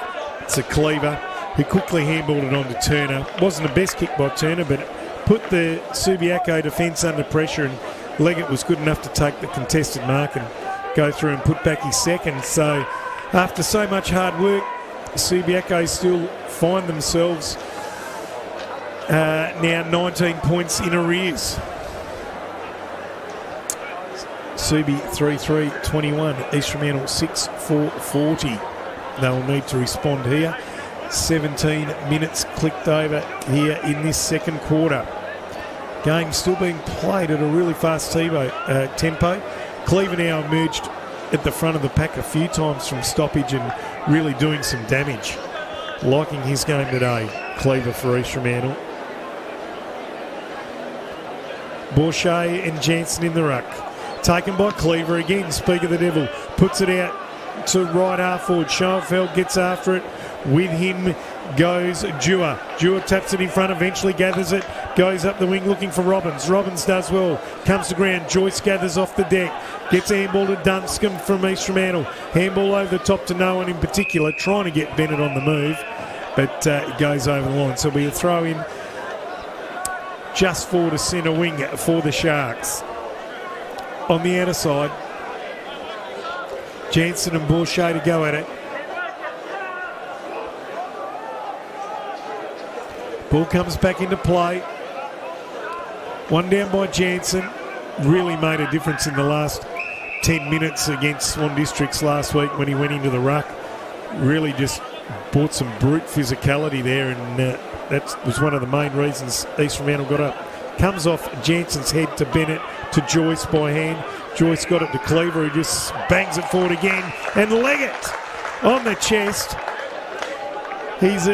to Cleaver, who quickly handballed it on to Turner. Wasn't the best kick by Turner, but it put the Subiaco defence under pressure, and Leggett was good enough to take the contested mark and go through and put back his second. So after so much hard work, Subiaco still find themselves now 19 points in arrears. Subi 3-3-21, East Fremantle 6-4-40. They'll need to respond here. 17 minutes clicked over here in this second quarter. Game still being played at a really fast tempo. Cleaver now emerged at the front of the pack a few times from stoppage and really doing some damage. Liking his game today, Cleaver for East Fremantle. Bourget and Jansen in the ruck. Taken by Cleaver again, speak of the devil. Puts it out to right half forward. Schoenfeld gets after it. With him goes Dewar. Dewar taps it in front, eventually gathers it. Goes up the wing looking for Robbins. Robbins does well. Comes to ground. Joyce gathers off the deck. Gets a handball to Dunscombe from East Fremantle. Handball over the top to no one in particular. Trying to get Bennett on the move. But it goes over the line. So it'll be a throw in just forward to centre wing for the Sharks. On the outer side, Jansen and Bourget to go at it. Ball comes back into play. One down by Jansen. Really made a difference in the last 10 minutes against Swan Districts last week when he went into the ruck. Really just brought some brute physicality there, and that was one of the main reasons East Fremantle got up. Comes off Jansen's head to Bennett, to Joyce by hand. Joyce got it to Cleaver, who just bangs it forward again. And Leggett on the chest. He's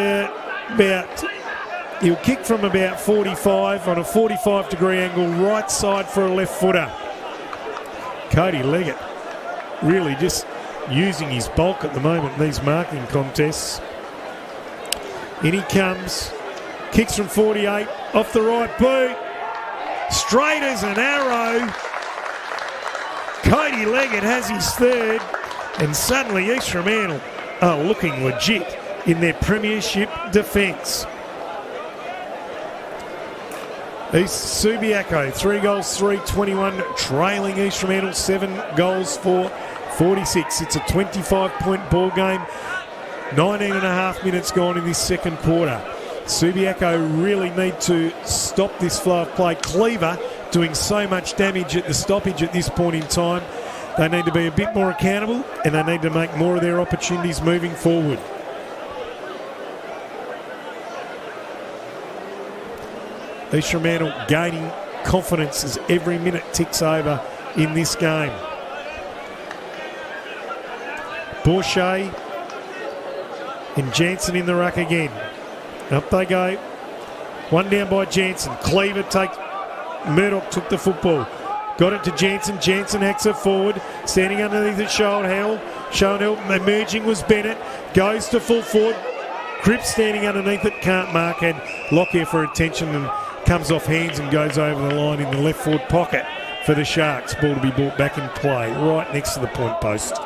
he'll kick from about 45 on a 45-degree angle, right side for a left footer. Cody Leggett really just using his bulk at the moment in these marking contests. In he comes. Kicks from 48, off the right boot. Straight as an arrow. Cody Leggett has his third, and suddenly East Fremantle are looking legit in their premiership defence. East Subiaco, 3 goals, 3-21, trailing East Fremantle 7 goals for 46. It's a 25-point ball game. 19 and a half minutes gone in this second quarter. Subiaco really need to stop this flow of play. Cleaver doing so much damage at the stoppage at this point in time. They need to be a bit more accountable, and they need to make more of their opportunities moving forward. East Fremantle gaining confidence as every minute ticks over in this game. Bourget and Jansen in the ruck again. Up they go. One down by Jansen. Cleaver takes... Murdoch took the football. Got it to Jansen. Jansen hacks it forward. Standing underneath it, Schoenhill. Emerging was Bennett. Goes to full forward. Cripps standing underneath it. Can't mark. And Lockyer for attention and comes off hands and goes over the line in the left forward pocket for the Sharks. Ball to be brought back in play right next to the point post.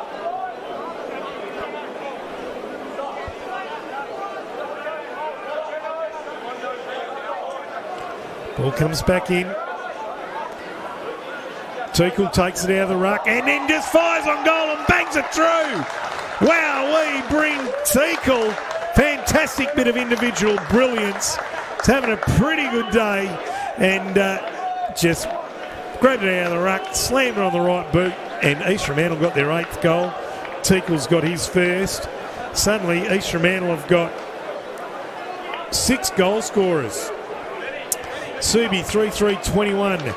Ball comes back in. Teakle takes it out of the ruck and then just fires on goal and bangs it through. Wow, we bring Teakle. Fantastic bit of individual brilliance. He's having a pretty good day and just grabbed it out of the ruck, slammed it on the right boot, and East Fremantle got their 8th goal. Teakle's got his first. Suddenly, East Fremantle have got 6 goal scorers. Subi 3-3-21.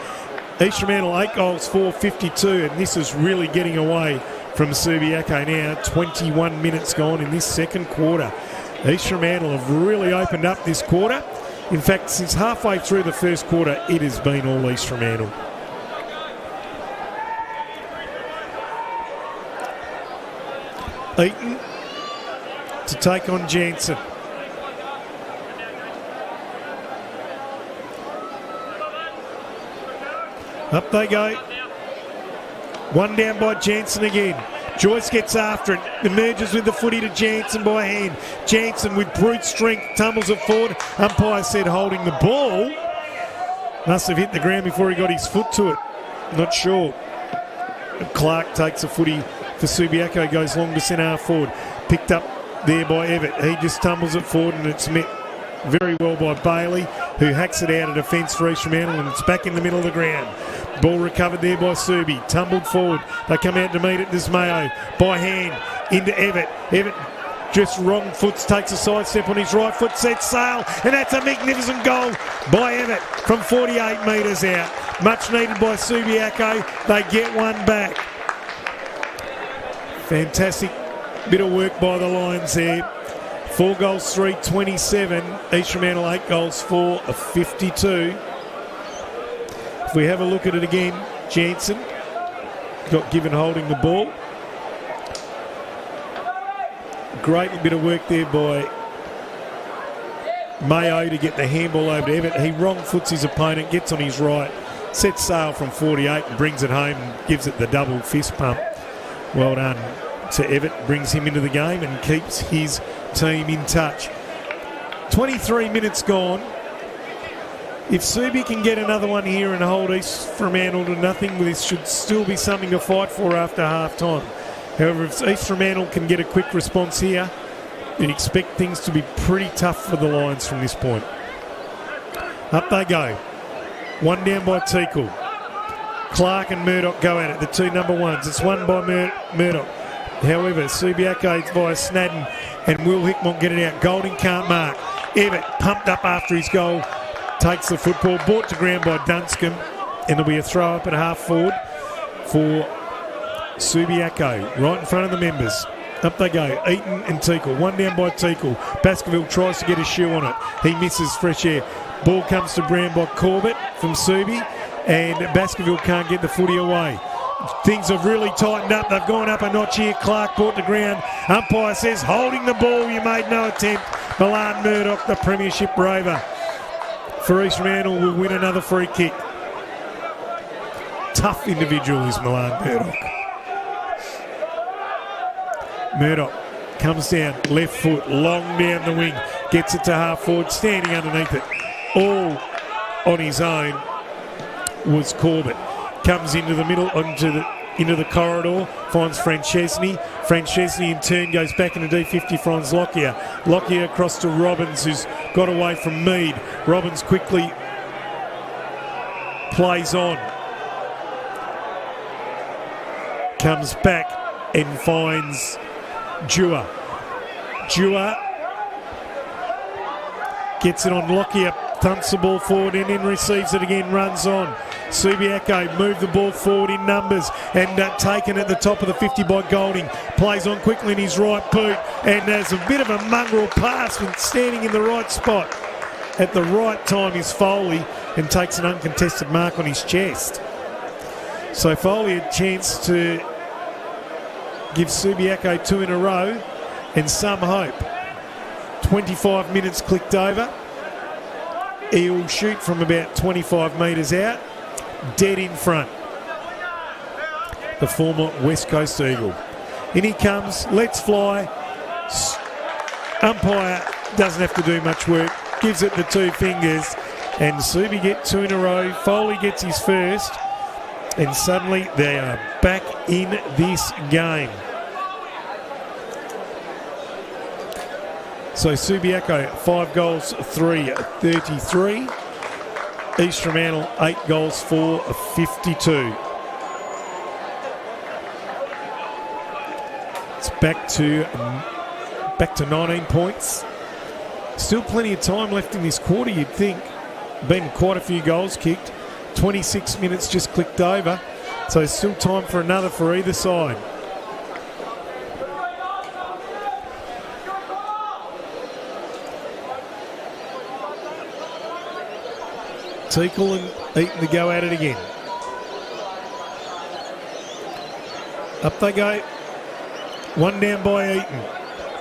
East Fremantle 8 goals, 4-52, and this is really getting away from Subiaco now. 21 minutes gone in this second quarter. East Fremantle have really opened up this quarter. In fact, since halfway through the first quarter, it has been all East Fremantle. Eaton to take on Jansen. Up they go. One down by Jansen again. Joyce gets after it. Emerges with the footy to Jansen by hand. Jansen with brute strength tumbles it forward. Umpire said holding the ball. Must have hit the ground before he got his foot to it. Not sure. Clark takes the footy for Subiaco. Goes long to centre half forward. Picked up there by Everett. He just tumbles it forward and it's met very well by Bailey, who hacks it out of defence for East Fremantle, and it's back in the middle of the ground. Ball recovered there by Subi. Tumbled forward. They come out to meet it. Desmayo by hand into Everett. Everett just wrong foots, takes a side step on his right foot, sets sail, and that's a magnificent goal by Everett from 48 metres out. Much needed by Subiaco. They get one back. Fantastic bit of work by the Lions there. 4 goals, 3-27. East Fremantle 8 goals, 4-52. If we have a look at it again, Jansen got given holding the ball. Great bit of work there by Mayo to get the handball over to Everett. He wrong foots his opponent, gets on his right, sets sail from 48 and brings it home and gives it the double fist pump. Well done to Everett, brings him into the game and keeps his team in touch. 23 minutes gone. If Subi can get another one here and hold East Fremantle to nothing, this should still be something to fight for after half-time. However, if East Fremantle can get a quick response here, you'd expect things to be pretty tough for the Lions from this point. Up they go. One down by Teakle. Clark and Murdoch go at it, the 2 number 1s. It's won by Murdoch. However, Subiaco via Snadden and Will Hickmont get it out. Golding can't mark. Everett pumped up after his goal. Takes the football, brought to ground by Dunscombe, and there'll be a throw up at half forward for Subiaco, right in front of the members. Up they go, Eaton and Teakle. One down by Teakle. Baskerville tries to get a shoe on it. He misses fresh air. Ball comes to ground by Corbett from Subi, and Baskerville can't get the footy away. Things have really tightened up. They've gone up a notch here. Clark brought to ground. Umpire says, holding the ball, you made no attempt. Milan Murdoch, the premiership rover for East Fremantle, will win another free kick. Tough individual is Milan Murdoch. Murdoch comes down, left foot, long down the wing, gets it to half forward, standing underneath it. All on his own was Corbett. Comes into the middle, into the corridor, finds Francesni. Francesni in turn goes back into D50, finds Lockyer. Lockyer across to Robbins, who's got away from Mead. Robbins quickly plays on. Comes back and finds Dewar. Dewar gets it on Lockyer, thumps the ball forward and then receives it again, runs on. Subiaco moved the ball forward in numbers and taken at the top of the 50 by Golding. Plays on quickly in his right boot and there's a bit of a mongrel pass when standing in the right spot. At the right time is Foley and takes an uncontested mark on his chest. So Foley a chance to give Subiaco 2 in a row and some hope. 25 minutes clicked over. He'll shoot from about 25 metres out. Dead in front. The former West Coast Eagle. In he comes. Let's fly. Umpire doesn't have to do much work. Gives it the 2 fingers. And Subi get 2 in a row. Foley gets his first. And suddenly they are back in this game. So Subiaco 5 goals, 3-33. East Fremantle 8 goals, 4-52. It's back to 19 points. Still plenty of time left in this quarter, you'd think. Been quite a few goals kicked. 26 minutes just clicked over. So still time for another for either side. Teakle and Eaton to go at it again. Up they go. One down by Eaton.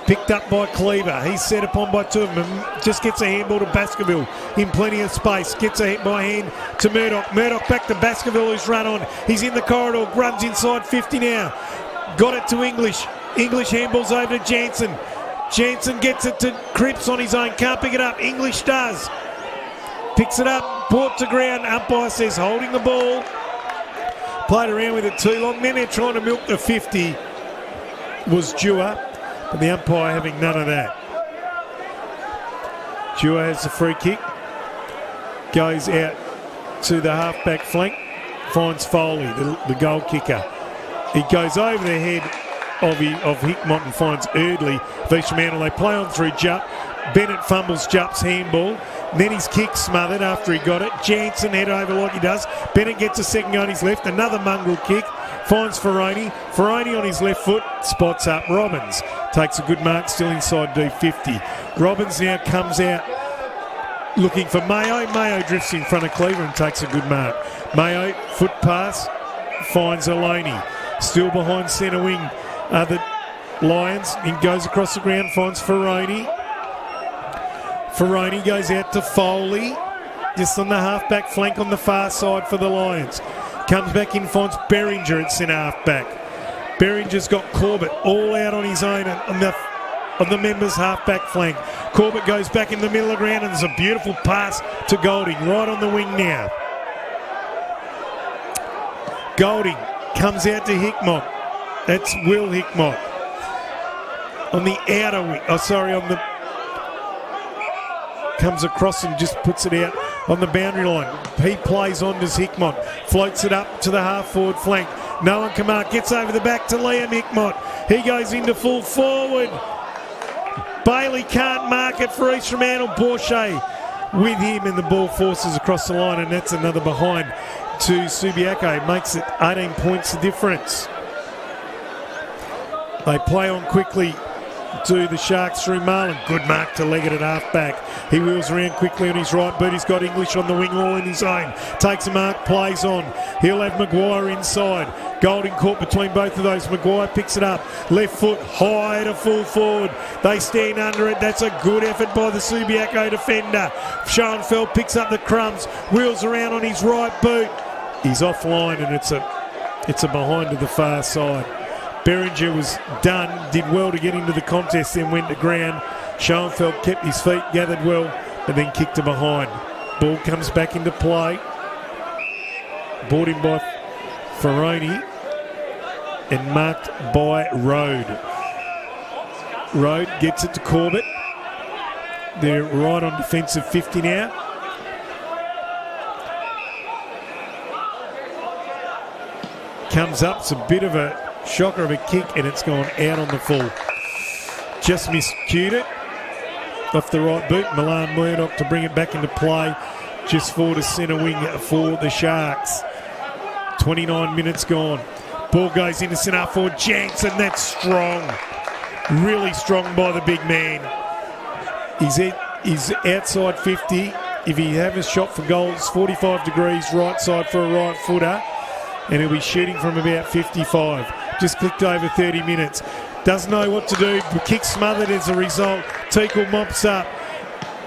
Picked up by Cleaver. He's set upon by 2 of them. Just gets a handball to Baskerville in plenty of space. Gets a hit by hand to Murdoch. Murdoch back to Baskerville, who's run on. He's in the corridor. Runs inside 50 now. Got it to English. English handballs over to Jansen. Jansen gets it to Cripps on his own. Can't pick it up. English does. Picks it up. Brought to ground. Umpire says holding the ball. Played around with it too long. Then they're trying to milk the 50. Was Dewar. But the umpire having none of that. Dewar has the free kick. Goes out to the half-back flank. Finds Foley, the goal kicker. He goes over the head of Hickmott and finds Erdley. East Fremantle, they play on through Jupp. Bennett fumbles Jupp's handball. Then his kick smothered after he got it. Jansen head over like he does. Bennett gets a second on his left. Another mongrel kick. Finds Ferroni. Ferroni on his left foot. Spots up Robbins. Takes a good mark. Still inside D50. Robbins now comes out looking for Mayo. Mayo drifts in front of Cleaver and takes a good mark. Mayo, foot pass. Finds Aloni. Still behind centre wing. The Lions. He goes across the ground. Finds Ferroni. Ferroni goes out to Foley. Just on the half-back flank on the far side for the Lions. Comes back in, finds Berringer at centre half-back. Berringer's got Corbett all out on his own on the members' half-back flank. Corbett goes back in the middle of the ground and there's a beautiful pass to Golding, right on the wing now. Golding comes out to Hickmott. That's Will Hickmott. On the outer wing, on the... Comes across and just puts it out on the boundary line. He plays on to Hickmott. Floats it up to the half-forward flank. No one can mark. Gets over the back to Liam Hickmott. He goes into full forward. Bailey can't mark it for East Fremantle. Borchet with him and the ball forces across the line, and that's another behind to Subiaco. Makes it 18 points the difference. They play on quickly to the Sharks through Marlin. Good mark to Leggett at half-back. He wheels around quickly on his right boot. He's got English on the wing all in his own. Takes a mark, plays on. He'll have Maguire inside. Golding caught between both of those. Maguire picks it up. Left foot high to full forward. They stand under it. That's a good effort by the Subiaco defender. Schoenfeld picks up the crumbs. Wheels around on his right boot. He's offline and it's a behind to the far side. Berringer was done, did well to get into the contest, then went to ground. Schoenfeld kept his feet, gathered well, and then kicked to behind. Ball comes back into play. Brought in by Ferroni and marked by Rode. Rode gets it to Corbett. They're right on defensive 50 now. Comes up, it's a bit of a shocker of a kick, and it's gone out on the full. Just miscued it off the right boot. Milan Murdoch to bring it back into play just for the centre wing for the Sharks. 29 minutes gone. Ball goes into centre forward. Jansen, that's strong. Really strong by the big man. He's outside 50. If he have a shot for goals, 45 degrees right side for a right footer. and he'll be shooting from about 55. Just clicked over 30 minutes. Doesn't know what to do. Kick smothered as a result. Teakle mops up.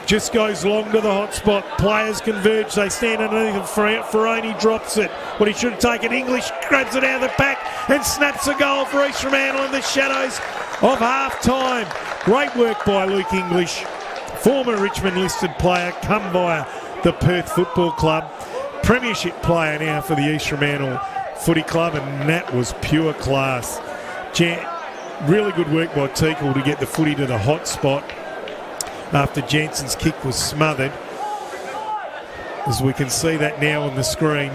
Just goes long to the hot spot. Players converge. They stand underneath him. Ferroni drops it. What he should have taken. English grabs it out of the back and snaps a goal for East Fremantle in the shadows of half-time. Great work by Luke English, former Richmond listed player, come via the Perth Football Club. Premiership player now for the East Fremantle Footy Club, and that was pure class. Really good work by Teakle to get the footy to the hot spot after Jensen's kick was smothered. As we can see that now on the screen.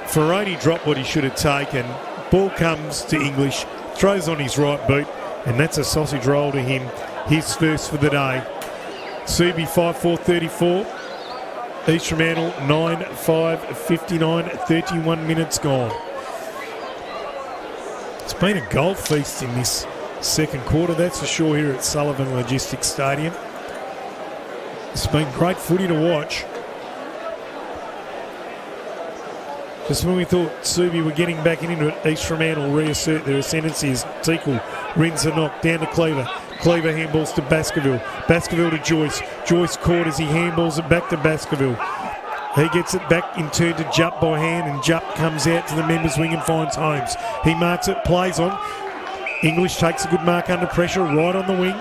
Ferroni dropped what he should have taken. Ball comes to English, throws on his right boot, and that's a sausage roll to him. His first for the day. Subi 5-4-34. East Fremantle 9-5-59. 31 minutes gone. It's been a goal feast in this second quarter, that's for sure, here at Sullivan Logistics Stadium. It's been great footy to watch. Just when we thought Subi were getting back into it, East Fremantle reassert their ascendancy as Teakle wins the knock down to Cleaver. Cleaver handballs to Baskerville. Baskerville to Joyce. Joyce caught as he handballs it back to Baskerville. He gets it back in turn to Jupp by hand, and Jupp comes out to the members' wing and finds Holmes. He marks it, plays on. English takes a good mark under pressure, right on the wing.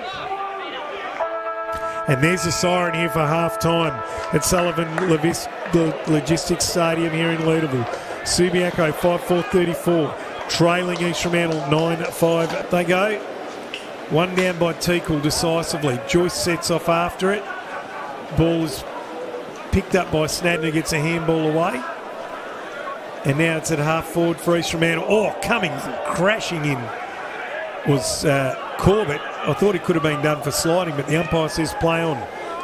And there's a siren here for half-time at Sullivan Logistics Stadium here in Leederville. Subiaco 5-4-34, trailing East Fremantle 9-5. They go. One down by Teakle decisively. Joyce sets off after it. Ball is picked up by Snadner, gets a handball away. And now it's at half forward for East Fremantle. Oh, coming, crashing in was Corbett. I thought it could have been done for sliding, but the umpire says play on.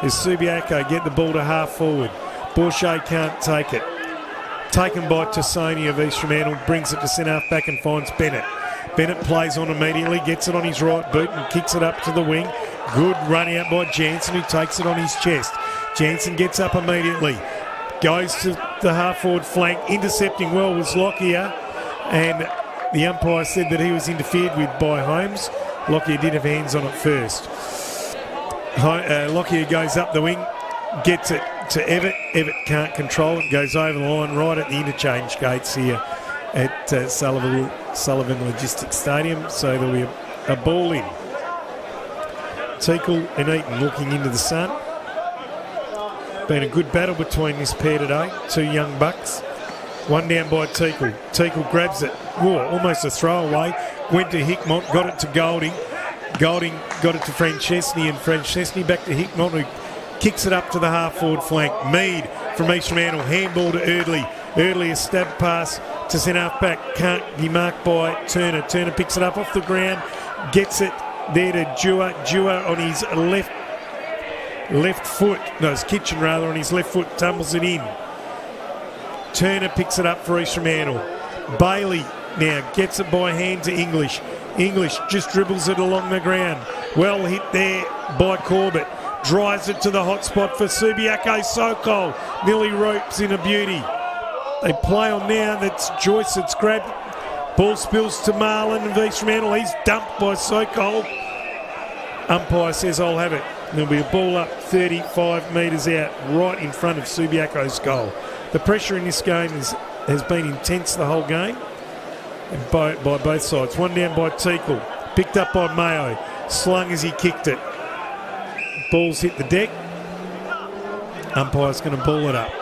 As Subiaco get the ball to half forward. Bourget can't take it. Taken by Tassoni of East Fremantle, brings it to centre half back and finds Bennett. Bennett plays on immediately, gets it on his right boot and kicks it up to the wing. Good run out by Jansen, who takes it on his chest. Jansen gets up immediately, goes to the half-forward flank, intercepting well was Lockyer, and the umpire said that he was interfered with by Holmes. Lockyer did have hands on it first. Lockyer goes up the wing, gets it to Evatt. Evatt can't control it, goes over the line right at the interchange gates here at Sullivan Logistics Stadium, so there'll be a ball in. Teakle and Eaton looking into the sun. Been a good battle between this pair today, two young bucks. One down by Teakle. Teakle grabs it. Whoa, almost a throwaway. Went to Hickmott, got it to Golding. Golding got it to Francesni, and Francesni back to Hickmott, who kicks it up to the half-forward flank. Mead from East Fremantle, handball to Eardley. Eardley a stab pass to centre half-back. Can't be marked by Turner. Turner picks it up off the ground, gets it there to Dewar. Dewar on his left foot, no, his Kitchen rather, on his left foot, tumbles it in. Turner picks it up for East Fremantle. Bailey now gets it by hand to English. English just dribbles it along the ground. Well hit there by Corbett. Drives it to the hot spot for Subiaco. Sokol nearly ropes in a beauty. They play on now. That's Joyce that's grabbed. Ball spills to Marlin of East Fremantle. He's dumped by Sokol. Umpire says, I'll have it. There'll be a ball up 35 metres out right in front of Subiaco's goal. The pressure in this game has been intense the whole game by both sides. One down by Teakle, picked up by Mayo, slung as he kicked it. Ball's hit the deck. Umpire's going to ball it up.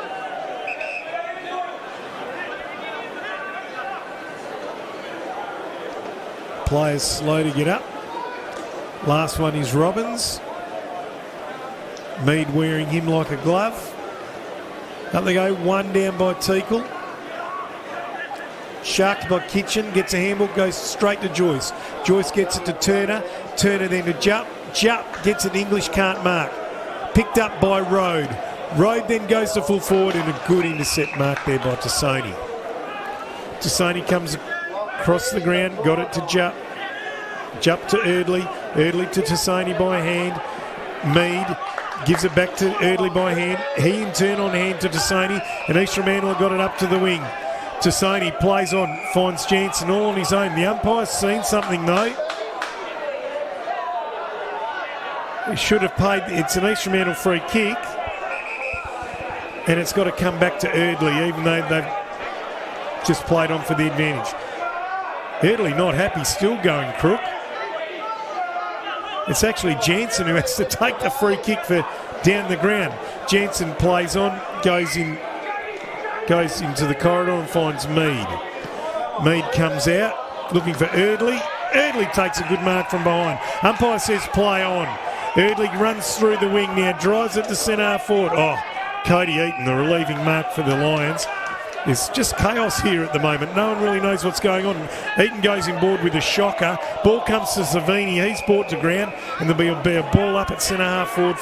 Players slow to get up. Last one is Robbins. Mead wearing him like a glove. Up they go, one down by Teakle. Sharked by Kitchen, gets a handball, goes straight to Joyce. Joyce gets it to Turner. Turner then to Jupp. Jupp gets it, English can't mark. Picked up by Rode. Rode then goes to full forward, and a good intercept mark there by Tassoni. Tassoni comes across the ground, got it to Jupp. Jupp to Eardley. Eardley to Tassoni by hand. Mead gives it back to Eardley by hand. He in turn on hand to Tassoni, and East Fremantle got it up to the wing. Tassoni plays on, finds Jansen all on his own. The umpire's seen something though. He should have paid. It's an East Fremantle free kick, and it's got to come back to Eardley, even though they've just played on for the advantage. Eardley not happy, still going crook. It's actually Jansen who has to take the free kick for down the ground. Jansen plays on, goes into the corridor and finds Mead. Mead comes out, looking for Eardley. Eardley takes a good mark from behind. Umpire says play on. Eardley runs through the wing now, drives it to centre half forward. Oh, Cody Eaton, the relieving mark for the Lions. There's just chaos here at the moment. No one really knows what's going on. Eaton goes in board with a shocker. Ball comes to Savini. He's brought to ground, and there'll be a ball up at centre half forward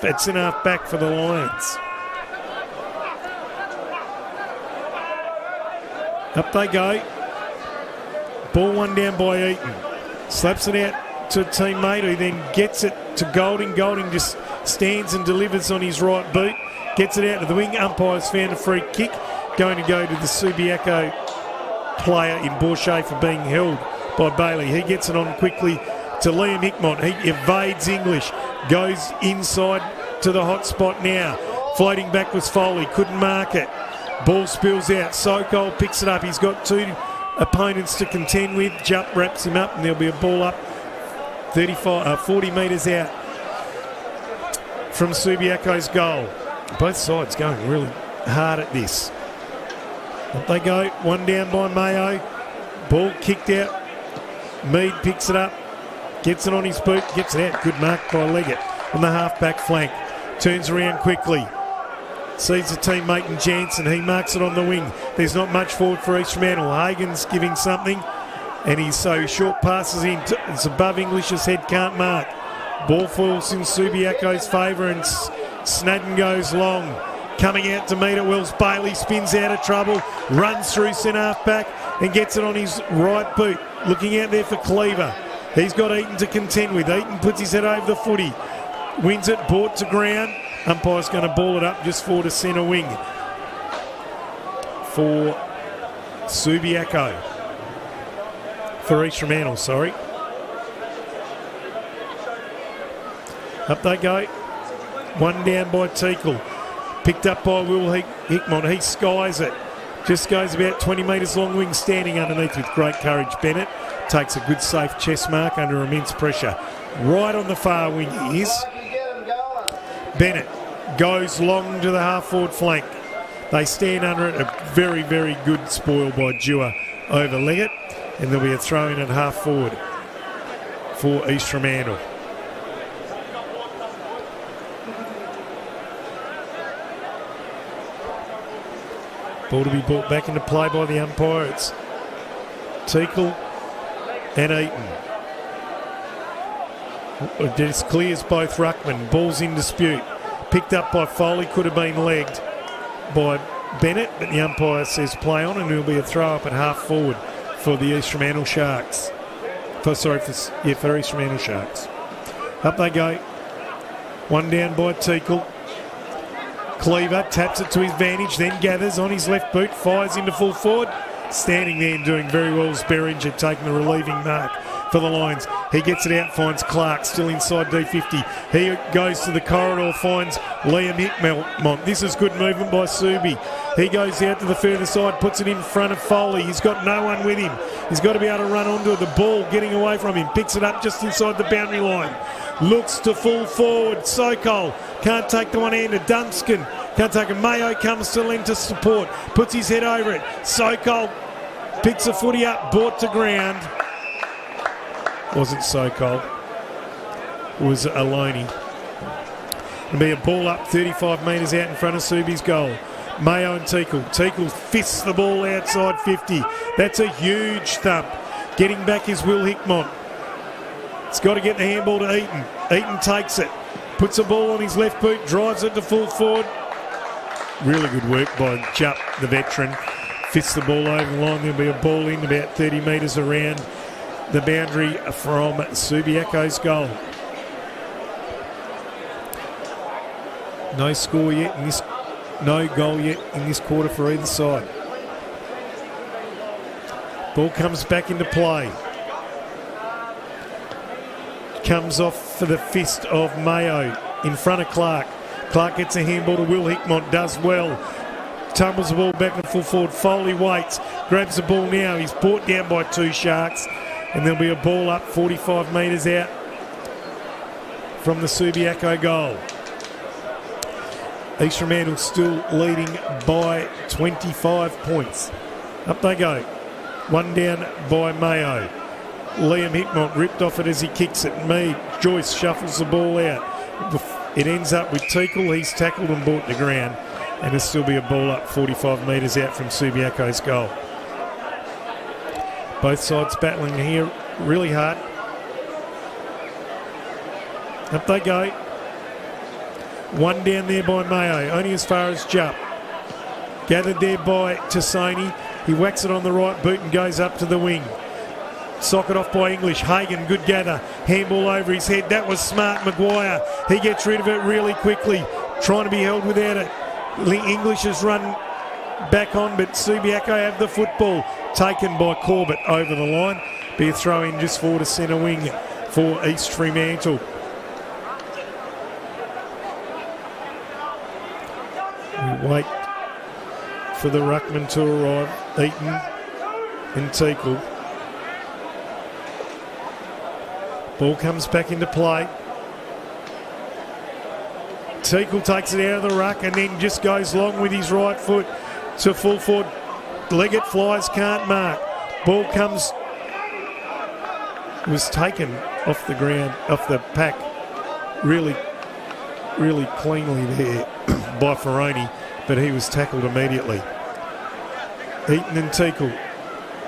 at centre half back for the Lions. Up they go. Ball one down by Eaton. Slaps it out to a teammate who then gets it to Golding. Golding just stands and delivers on his right boot. Gets it out to the wing. Umpire's found a free kick. Going to go to the Subiaco player in Bourget for being held by Bailey. He gets it on quickly to Liam Hickmott. He evades English. Goes inside to the hot spot now. Floating back was Foley. Couldn't mark it. Ball spills out. Sokol picks it up. He's got two opponents to contend with. Jupp wraps him up and there'll be a ball up 40 metres out from Subiaco's goal. Both sides going really hard at this. Up they go. One down by Mayo. Ball kicked out. Mead picks it up. Gets it on his boot. Gets it out. Good mark by Leggett on the half-back flank. Turns around quickly. Sees a teammate in Jansen. He marks it on the wing. There's not much forward for East Fremantle. Hagen's giving something. And he's so short passes in. It's above English's head. Can't mark. Ball falls in Subiaco's favour and Snadden goes long. Coming out to meet it, Wells Bailey spins out of trouble, runs through centre half back and gets it on his right boot. Looking out there for Cleaver. He's got Eaton to contend with. Eaton puts his head over the footy. Wins it, brought to ground. Umpire's going to ball it up just forward to centre wing for Subiaco. For East Fremantle, sorry. Up they go. One down by Teakle. Picked up by Will Hickmott. He skies it. Just goes about 20 metres long wing, standing underneath with great courage. Bennett takes a good safe chest mark under immense pressure. Right on the far wing he is. Bennett goes long to the half-forward flank. They stand under it. A very, very good spoil by Dewar over Leggett. And there'll be a throw-in at half-forward for East Fremantle. Ball to be brought back into play by the umpire. It's Teakle and Eaton. It just clears both ruckmen. Ball's in dispute. Picked up by Foley. Could have been legged by Bennett, but the umpire says play on, and there'll be a throw up at half forward for the East Fremantle Sharks. For East Fremantle Sharks. Up they go. One down by Teakle. Cleaver taps it to his advantage, then gathers on his left boot, fires into full forward. Standing there and doing very well is Beringer, taking the relieving mark for the Lions. He gets it out, finds Clark, still inside D50. He goes to the corridor, finds Liam Hickmott. This is good movement by Subi. He goes out to the further side, puts it in front of Foley. He's got no one with him. He's got to be able to run onto it. The ball getting away from him. Picks it up just inside the boundary line. Looks to full forward. Sokol can't take the one-hander. Dunscan can't take it. Mayo comes to lend to support. Puts his head over it. Sokol picks the footy up, brought to ground. Wasn't Sokol. It was Aloni. It'll be a ball up 35 metres out in front of Subi's goal. Mayo and Teakle. Teakle fists the ball outside 50. That's a huge thump. Getting back is Will Hickmott. It's got to get the handball to Eaton. Eaton takes it. Puts the ball on his left boot. Drives it to full forward. Really good work by Jupp, the veteran. Fists the ball over the line. There'll be a ball in about 30 metres around the boundary from Subiaco's goal. No score yet in this, no goal yet in this quarter for either side. Ball comes back into play. Comes off for the fist of Mayo in front of Clark. Clark gets a handball to Will Hickmott, does well. Tumbles the ball back to full forward. Foley waits, grabs the ball now. He's brought down by two Sharks, and there'll be a ball up 45 metres out from the Subiaco goal. East Fremantle still leading by 25 points. Up they go. One down by Mayo. Liam Hickmott ripped off it as he kicks it. Mead, Joyce shuffles the ball out. It ends up with Teakle. He's tackled and brought to ground. And there'll still be a ball up 45 metres out from Subiaco's goal. Both sides battling here really hard. Up they go. One down there by Mayo, only as far as Jupp. Gathered there by Tassoni. He whacks it on the right boot and goes up to the wing. Socket off by English. Hagan, good gather. Handball over his head. That was smart. Maguire, he gets rid of it really quickly. Trying to be held without it. English has run back on, but Subiaco have the football. Taken by Corbett over the line. Be a throw in just forward to centre wing for East Fremantle. We wait for the ruckman to arrive. Eaton and Teakle. Ball comes back into play. Teakle takes it out of the ruck and then just goes long with his right foot to full forward. Leggett flies, can't mark. Ball comes, was taken off the ground, off the pack, really cleanly there by Ferroni, but he was tackled immediately. Eaton and Teakle.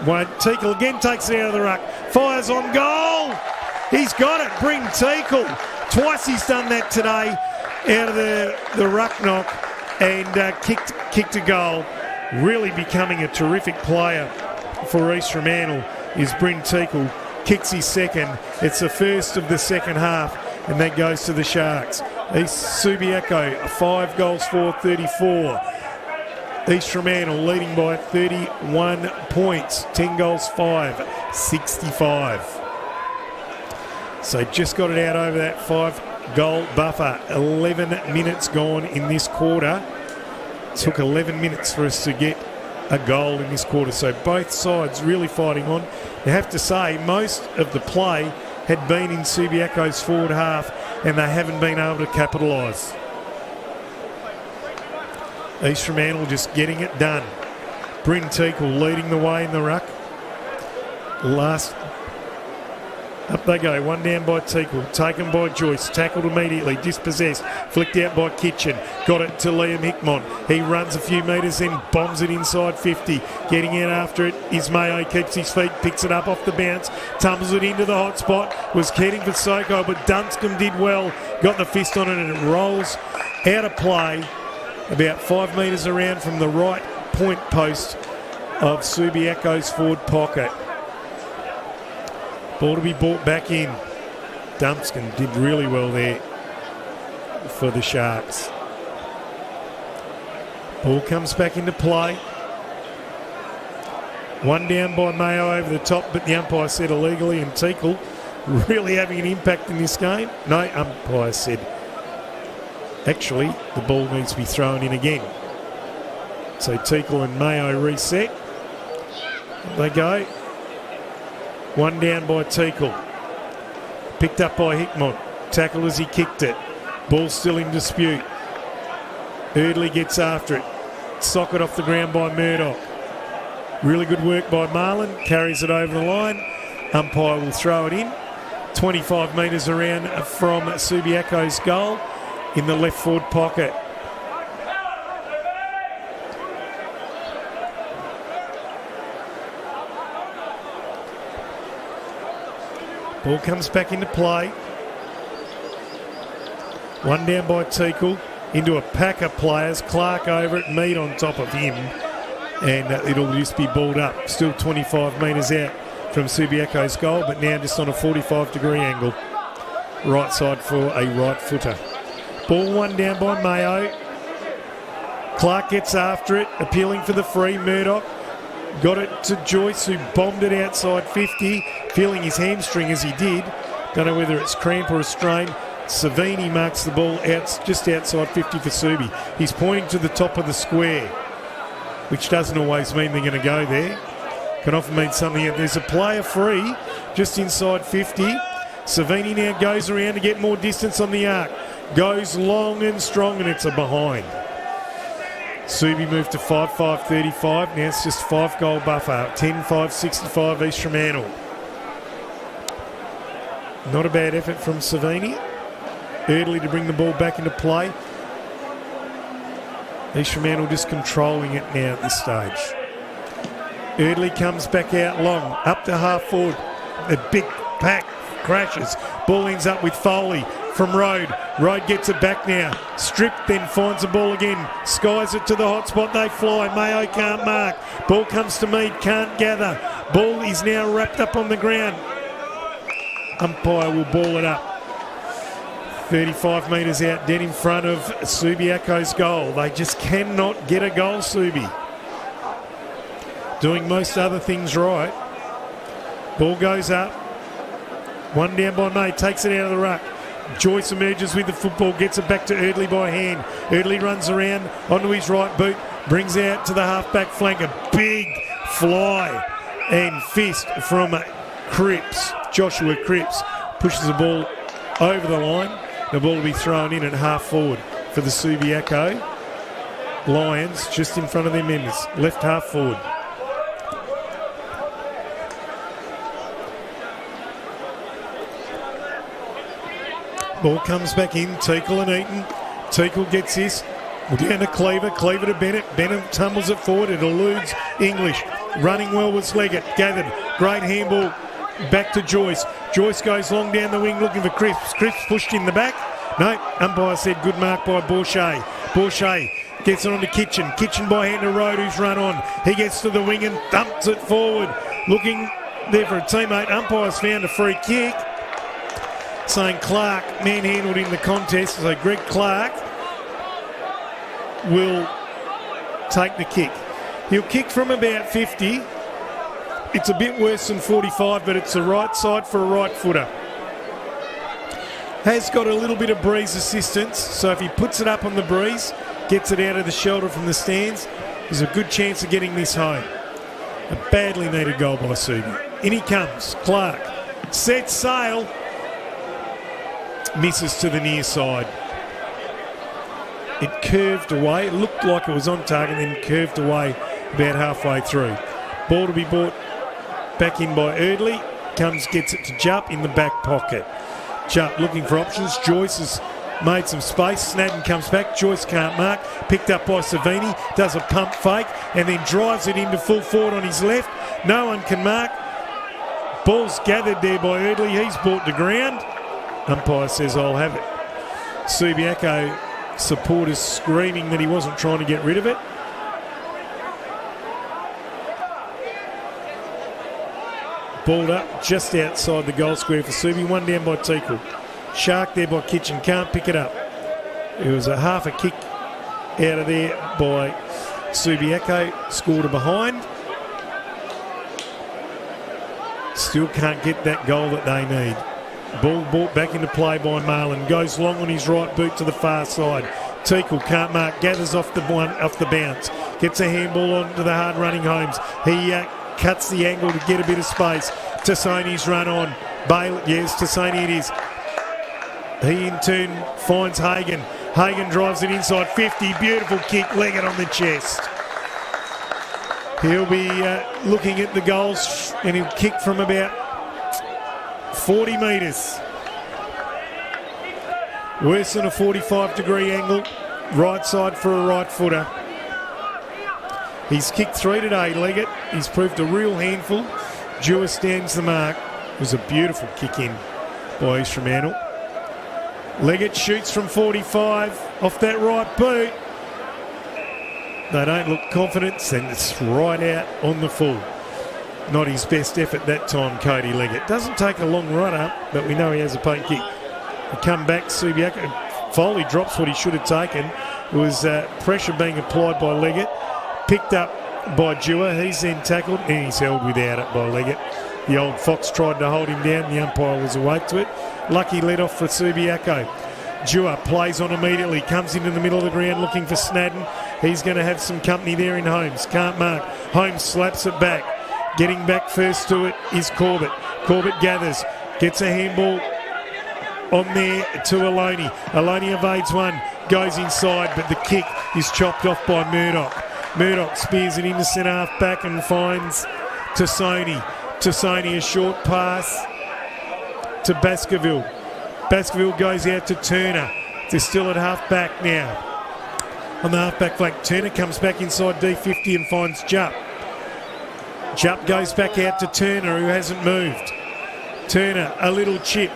Teakle again takes it out of the ruck, fires on goal. He's got it. Bring Teakle. Twice he's done that today out of the ruck knock and kicked a goal. Really becoming a terrific player for East Fremantle is Bryn Teakle. Kicks his second. It's the first of the second half, and that goes to the Sharks. East Subiaco, 5 goals for 34. East Fremantle leading by 31 points. 10 goals, 5, 65. So just got it out over that 5-goal buffer. 11 minutes gone in this quarter. It took 11 minutes for us to get a goal in this quarter. So both sides really fighting on. You have to say most of the play had been in Subiaco's forward half and they haven't been able to capitalise. East Fremantle just getting it done. Bryn Teakle leading the way in the ruck. Up they go, one down by Teakle, taken by Joyce, tackled immediately, dispossessed, flicked out by Kitchen, got it to Liam Hickmott. He runs a few metres in, bombs it inside 50, getting out after it is Mayo, keeps his feet, picks it up off the bounce, tumbles it into the hot spot, was heading for Soko, but Dunscombe did well, got the fist on it and it rolls out of play about 5 metres around from the right point post of Subiaco's forward pocket. Ball to be brought back in. Dunscombe did really well there for the Sharks. Ball comes back into play. One down by Mayo over the top, but the umpire said illegally, and Teakle really having an impact in this game. No, umpire said actually the ball needs to be thrown in again. So Teakle and Mayo reset. They go. One down by Teakle. Picked up by Hickmott. Tackled as he kicked it. Ball still in dispute. Erdley gets after it. Socket off the ground by Murdoch. Really good work by Marlin. Carries it over the line. Umpire will throw it in. 25 metres around from Subiaco's goal in the left forward pocket. Ball comes back into play. One down by Teakle into a pack of players. Clark over it, Mead on top of him. And it'll just be balled up. Still 25 metres out from Subiaco's goal, but now just on a 45-degree angle. Right side for a right footer. Ball one down by Mayo. Clark gets after it, appealing for the free. Murdoch got it to Joyce, who bombed it outside 50, feeling his hamstring as he did. Don't know whether it's cramp or a strain. Savini marks the ball out just outside 50 for Subi. He's pointing to the top of the square, which doesn't always mean they're going to go there. Can often mean something. There's a player free just inside 50. Savini now goes around to get more distance on the arc. Goes long and strong, and it's a behind. Subi moved to 5-5-35. Now it's just 5-goal buffer. 10-5-65 East Fremantle. Not a bad effort from Savini. Early to bring the ball back into play. East Fremantle just controlling it now at this stage. Eardley comes back out long, up to half forward. A big pack crashes. Ball ends up with Foley from Road. Road gets it back now. Stripped, then finds the ball again. Skies it to the hot spot. They fly. Mayo can't mark. Ball comes to Mead, can't gather. Ball is now wrapped up on the ground. Umpire will ball it up. 35 metres out, dead in front of Subiaco's goal. They just cannot get a goal, Subi. Doing most other things right. Ball goes up. One down by May, takes it out of the ruck. Joyce emerges with the football, gets it back to Eardley by hand. Eardley runs around onto his right boot, brings out to the half-back flank. A big fly and fist from Cripps. Joshua Cripps pushes the ball over the line. The ball will be thrown in at half forward for the Subiaco Lions, just in front of their members. Left half forward. Ball comes back in. Teakle and Eaton. Teakle gets this. Down to Cleaver. Cleaver to Bennett. Bennett tumbles it forward. It eludes English. Running well was Leggett. Gathered. Great handball. Back to Joyce. Joyce goes long down the wing looking for Cripps. Cripps pushed in the back. No, umpire said good mark by Bourget. Bourget gets it on to Kitchen. Kitchen by hand to Road, who's run on. He gets to the wing and thumps it forward. Looking there for a teammate. Umpire's found a free kick. Saying Clark manhandled in the contest. So Greg Clark will take the kick. He'll kick from about 50. It's a bit worse than 45, but it's the right side for a right footer. Has got a little bit of breeze assistance, so if he puts it up on the breeze, gets it out of the shelter from the stands, there's a good chance of getting this home. A badly needed goal by Subi. In he comes, Clark. Sets sail. Misses to the near side. It curved away. It looked like it was on target, then curved away about halfway through. Ball to be brought back in by Eardley. Comes, gets it to Jupp in the back pocket. Jupp looking for options. Joyce has made some space. Snadden comes back. Joyce can't mark. Picked up by Savini. Does a pump fake and then drives it into full forward on his left. No one can mark. Ball's gathered there by Eardley. He's brought to ground. Umpire says, I'll have it. Subiaco supporters screaming that he wasn't trying to get rid of it. Balled up just outside the goal square for Subi. One down by Teakle. Shark there by Kitchen. Can't pick it up. It was a half a kick out of there by Subiaco. Scored a behind. Still can't get that goal that they need. Ball brought back into play by Marlin. Goes long on his right boot to the far side. Teakle can't mark. Gathers off the bounce. Gets a handball onto the hard running Holmes. He cuts the angle to get a bit of space. Tassoni's run on. Bale, yes, Tassoni it is. He in turn finds Hagan. Hagan drives it inside 50. Beautiful kick. Leggett on the chest. He'll be looking at the goals and he'll kick from about 40 metres. Worse than a 45-degree angle. Right side for a right footer. He's kicked 3 today, Leggett. He's proved a real handful. Dewar stands the mark. It was a beautiful kick in by East Fremantle. Leggett shoots from 45 off that right boot. They don't look confident, and it's right out on the full. Not his best effort that time, Cody Leggett. Doesn't take a long run up, but we know he has a paint kick. They come back, Subiaco Foley drops what he should have taken. It was pressure being applied by Leggett. Picked up by Dewar. He's then tackled and he's held without it by Leggett. The old Fox tried to hold him down. The umpire was awake to it. Lucky let off for Subiaco. Dewar plays on immediately. Comes into the middle of the ground looking for Snadden. He's going to have some company there in Holmes. Can't mark. Holmes slaps it back. Getting back first to it is Corbett. Corbett gathers. Gets a handball on there to Aloni. Aloni evades one. Goes inside, but the kick is chopped off by Murdoch. Murdoch spears it into centre half back and finds Tassoni. Tassoni a short pass to Baskerville. Baskerville goes out to Turner. They're still at half back now. On the half back flank, Turner comes back inside D50 and finds Jupp. Jupp goes back out to Turner, who hasn't moved. Turner, a little chip.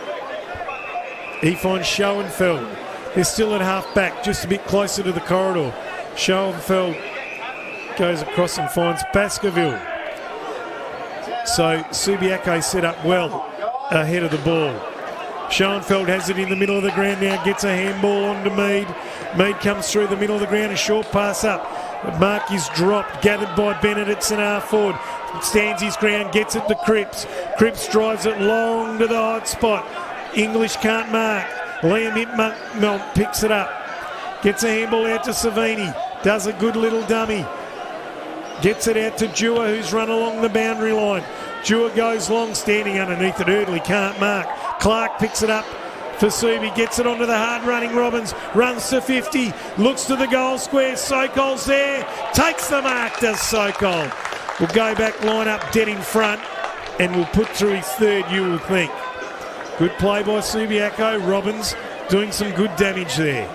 He finds Schoenfeld. They're still at half back, just a bit closer to the corridor. Schoenfeld goes across and finds Baskerville. So Subiaco set up well ahead of the ball. Schoenfeld has it in the middle of the ground now, gets a handball onto Mead. Mead comes through the middle of the ground, a short pass up. Mark is dropped, gathered by Bennett at centre half forward. Stands his ground, gets it to Cripps. Cripps drives it long to the hot spot. English can't mark. Liam Hitmont picks it up. Gets a handball out to Savini. Does a good little dummy. Gets it out to Dewar, who's run along the boundary line. Dewar goes long, standing underneath it. Erdley can't mark. Clark picks it up for Subi. Gets it onto the hard-running Robbins. Runs to 50. Looks to the goal square. Sokol's there. Takes the mark, does Sokol. Will go back, line up dead in front, and will put through his third, you will think. Good play by Subiaco. Robbins doing some good damage there.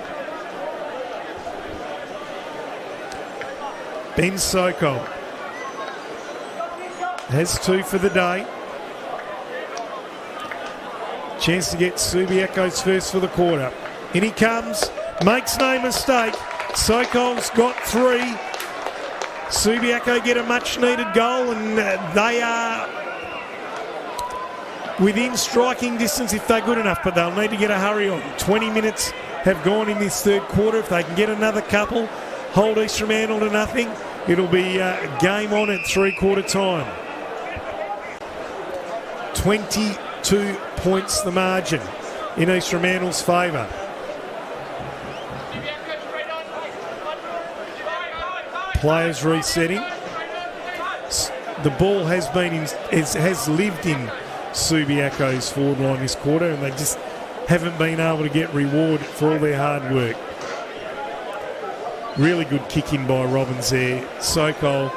Ben Sokol has 2 for the day. Chance to get Subiaco's first for the quarter. In he comes, makes no mistake. Sokol's got 3. Subiaco get a much needed goal, and they are within striking distance if they're good enough, but they'll need to get a hurry on. 20 minutes have gone in this third quarter. If they can get another couple, hold East Fremantle to nothing, it'll be game on at three-quarter time. 22 points the margin in East Fremantle's favour. Players resetting. The ball has lived in Subiaco's forward line this quarter, and they just haven't been able to get reward for all their hard work. Really good kick in by Robbins there. Sokol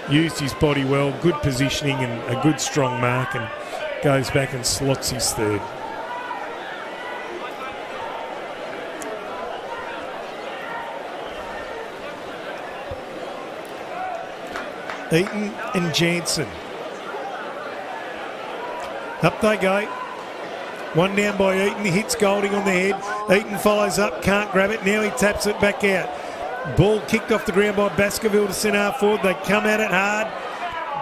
used his body well, good positioning and a good strong mark, and goes back and slots his third. Eaton and Jansen. Up they go. One down by Eaton. He hits Golding on the head. Eaton follows up, can't grab it. Now he taps it back out. Ball kicked off the ground by Baskerville to centre half forward. They come at it hard.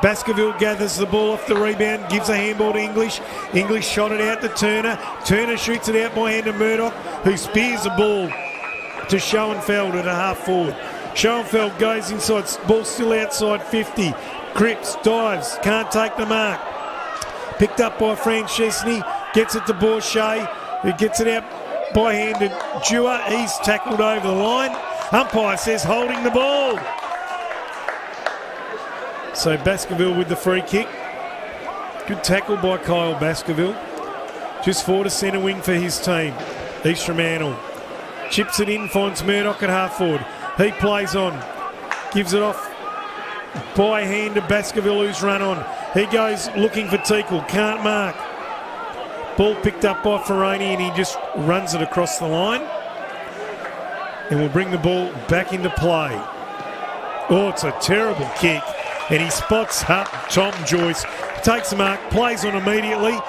Baskerville gathers the ball off the rebound, gives a handball to English. English shot it out to Turner. Turner shoots it out by hand to Murdoch, who spears the ball to Schoenfeld at a half forward. Schoenfeld goes inside, ball still outside 50. Cripps dives, can't take the mark. Picked up by Francesni, gets it to Bourget, who gets it out by hand to Dewar. He's tackled over the line. Umpire says holding the ball. So Baskerville with the free kick. Good tackle by Kyle Baskerville. Just forward to centre wing for his team. East Fremantle. Chips it in, finds Murdoch at half forward. He plays on. Gives it off by hand to Baskerville, who's run on. He goes looking for Teakle. Can't mark. Ball picked up by Ferrani, and he just runs it across the line. And will bring the ball back into play. Oh, it's a terrible kick. And he spots up Tom Joyce. Takes the mark, plays on immediately.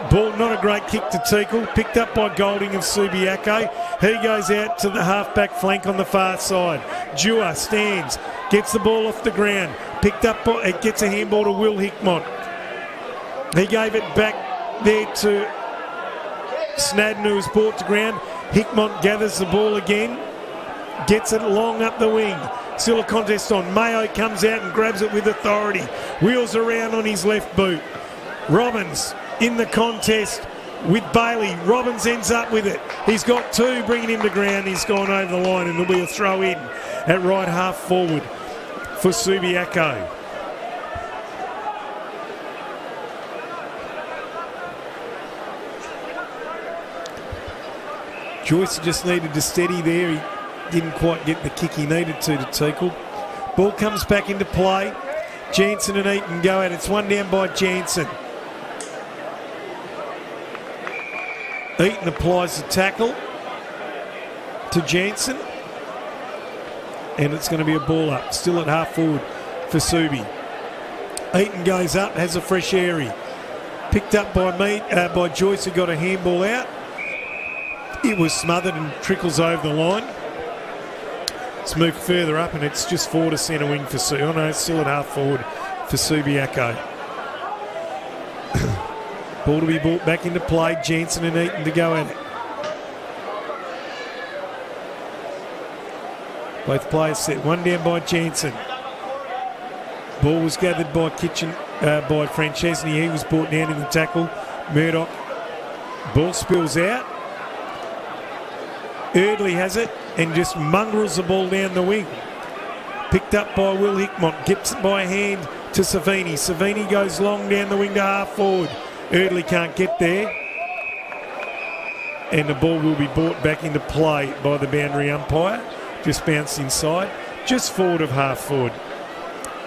Ball, not a great kick to Teakle. Picked up by Golding of Subiaco. He goes out to the half-back flank on the far side. Dewar stands, gets the ball off the ground. Picked up by, it gets a handball to Will Hickmont. He gave it back there to Snadden, who was brought to ground. Hickmott gathers the ball again. Gets it long up the wing. Still a contest on. Mayo comes out and grabs it with authority. Wheels around on his left boot. Robbins in the contest with Bailey. Robbins ends up with it. He's got two, bringing him to ground. He's gone over the line and there'll be a throw in at right half forward for Subiaco. Joyce just needed to steady there. He didn't quite get the kick he needed to Teakle. Ball comes back into play. Jansen and Eaton go out. It's one down by Jansen. Eaton applies the tackle to Jansen. And it's going to be a ball up. Still at half forward for Subi. Eaton goes up, has a fresh area. Picked up by Joyce, who got a handball out. It was smothered and trickles over the line. It's moved further up and it's just forward to centre wing for Subi. Oh no, it's still at half forward for Subiaco. Ball to be brought back into play. Jansen and Eaton to go at it. Both players set. One down by Jansen. Ball was gathered by by Francesni. He was brought down in the tackle. Murdoch. Ball spills out. Eardley has it and just mongrels the ball down the wing. Picked up by Will Hickmott. Gets it by hand to Savini. Savini goes long down the wing to half forward. Eardley can't get there. And the ball will be brought back into play by the boundary umpire. Just bounced inside. Just forward of half forward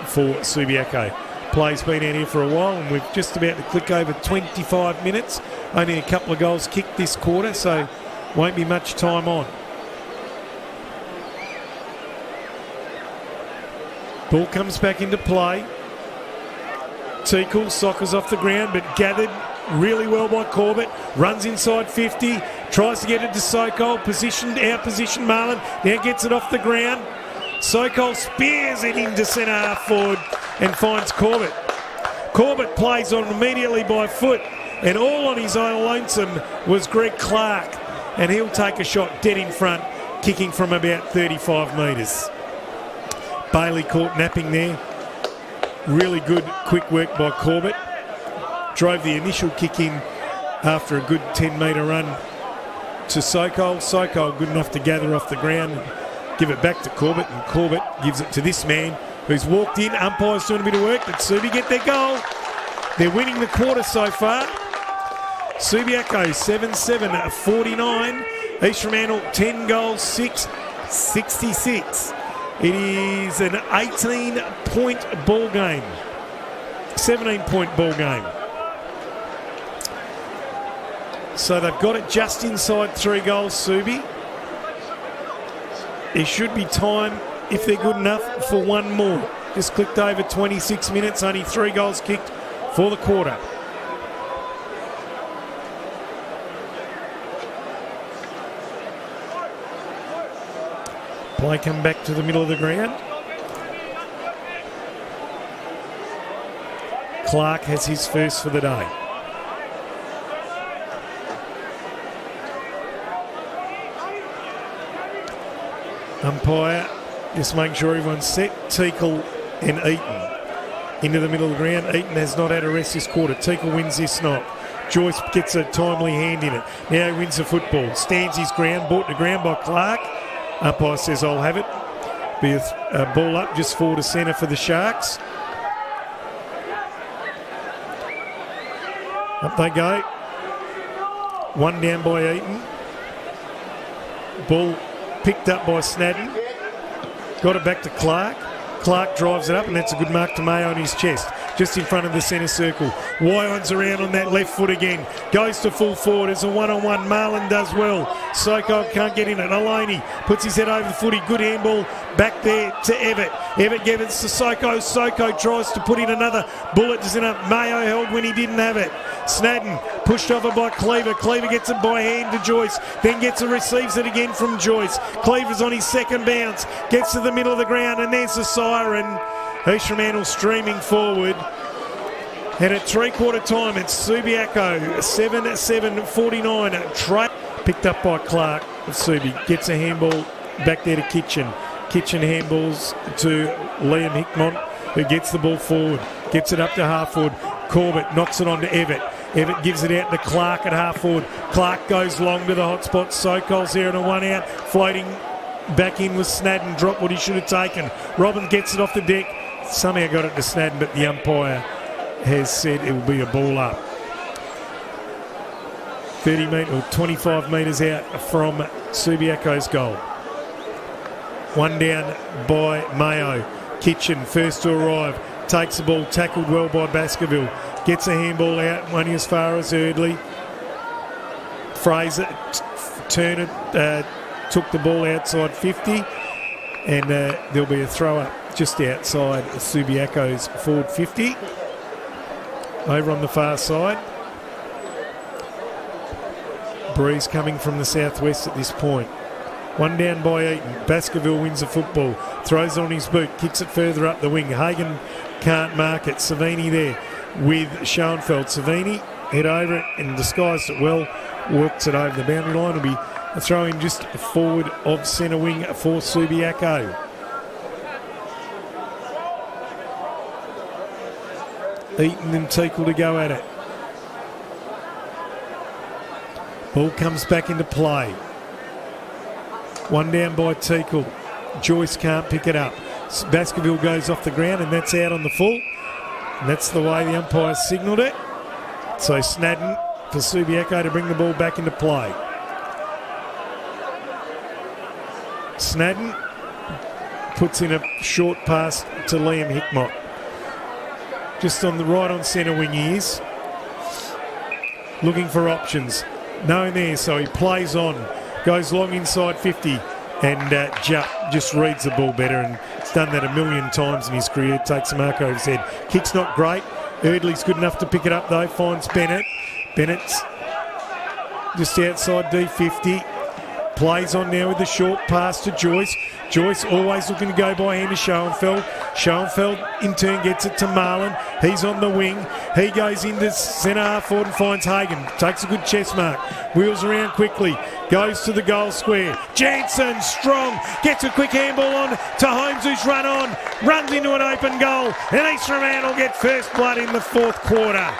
for Subiaco. Play's been out here for a while and we're just about to click over 25 minutes. Only a couple of goals kicked this quarter, so won't be much time on. Ball comes back into play. Teakle soccers off the ground but gathered really well by Corbett. Runs inside 50. Tries to get it to Sokol. Out-positioned Marlin. Now gets it off the ground. Sokol spears it into centre half forward and finds Corbett. Corbett plays on immediately by foot and all on his own lonesome was Greg Clark. And he'll take a shot dead in front, kicking from about 35 metres. Bailey caught napping there. Really good quick work by Corbett. Drove the initial kick in after a good 10-metre run to Sokol. Sokol good enough to gather off the ground and give it back to Corbett. And Corbett gives it to this man who's walked in. Umpire's doing a bit of work, but Subi get their goal. They're winning the quarter so far. Subiaco 7-7 49. East Fremantle 10 goals, 6, 66. It is an 18-point ball game. 17-point ball game. So they've got it just inside 3 goals, Subi. There should be time, if they're good enough, for one more. Just clicked over 26 minutes, only 3 goals kicked for the quarter. Play come back to the middle of the ground. Clark has his first for the day. Umpire just making sure everyone's set. Teakle and Eaton into the middle of the ground. Eaton has not had a rest this quarter. Teakle wins this knock. Joyce gets a timely hand in it. Now he wins the football. Stands his ground. Brought to ground by Clark. Umpire says, I'll have it. Be a ball up just forward to centre for the Sharks. Up they go. One down by Eaton. Ball picked up by Snadden. Got it back to Clark. Clark drives it up and that's a good mark to Mayo on his chest. Just in front of the centre circle. Wyon's around on that left foot again. Goes to full forward. It's a one-on-one. Marlin does well. Sokol can't get in it. Alani puts his head over the footy. Good handball back there to Evatt. Evatt gives it to Soko. Soko tries to put in another bullet. Doesn't have Mayo held when he didn't have it. Snadden pushed over by Cleaver. Cleaver gets it by hand to Joyce. Then receives it again from Joyce. Cleaver's on his second bounce. Gets to the middle of the ground and there's the siren. East Fremantle streaming forward. And at three-quarter time, it's Subiaco, 7-7-49. Picked up by Clark of Subi. Gets a handball back there to Kitchen. Kitchen handballs to Liam Hickmont, who gets the ball forward. Gets it up to half forward. Corbett knocks it on to Evatt. Evatt gives it out to Clark at half forward. Clark goes long to the hot spot. Sokol's there and a one out. Floating back in with Snadden. Dropped what he should have taken. Robin gets it off the deck. Somehow got it to Snadden, but the umpire has said it will be a ball up. 30 metre or 25 metres out from Subiaco's goal. One down by Mayo. Kitchen, first to arrive. Takes the ball, tackled well by Baskerville. Gets a handball out, running as far as Eardley. Fraser, Turner took the ball outside 50. And there'll be a throw up just outside Subiaco's forward 50. Over on the far side. Breeze coming from the southwest at this point. One down by Eaton. Baskerville wins the football. Throws on his boot. Kicks it further up the wing. Hagan can't mark it. Savini there with Schoenfeld. Savini head over it and disguised it well. Works it over the boundary line. Will be a throw in just forward of centre wing for Subiaco. Eaton and Teakle to go at it. Ball comes back into play. One down by Teakle. Joyce can't pick it up. Baskerville goes off the ground and that's out on the full. And that's the way the umpire signalled it. So Snadden for Subiaco to bring the ball back into play. Snadden puts in a short pass to Liam Hickmott. Just on the right on centre wing he is. Looking for options. No there, so he plays on. Goes long inside 50. And Jupp just reads the ball better and he's done that a million times in his career. Takes the mark over his head. Kick's not great. Eardley's good enough to pick it up though. Finds Bennett. Bennett's just outside D50. Plays on now with the short pass to Joyce. Joyce always looking to go by hand to Schoenfeld. Schoenfeld in turn gets it to Marlin. He's on the wing. He goes into centre half forward and finds Hagan. Takes a good chest mark. Wheels around quickly. Goes to the goal square. Jansen, strong. Gets a quick handball on to Holmes, who's run on. Runs into an open goal. And East Fremantle get first blood in the fourth quarter.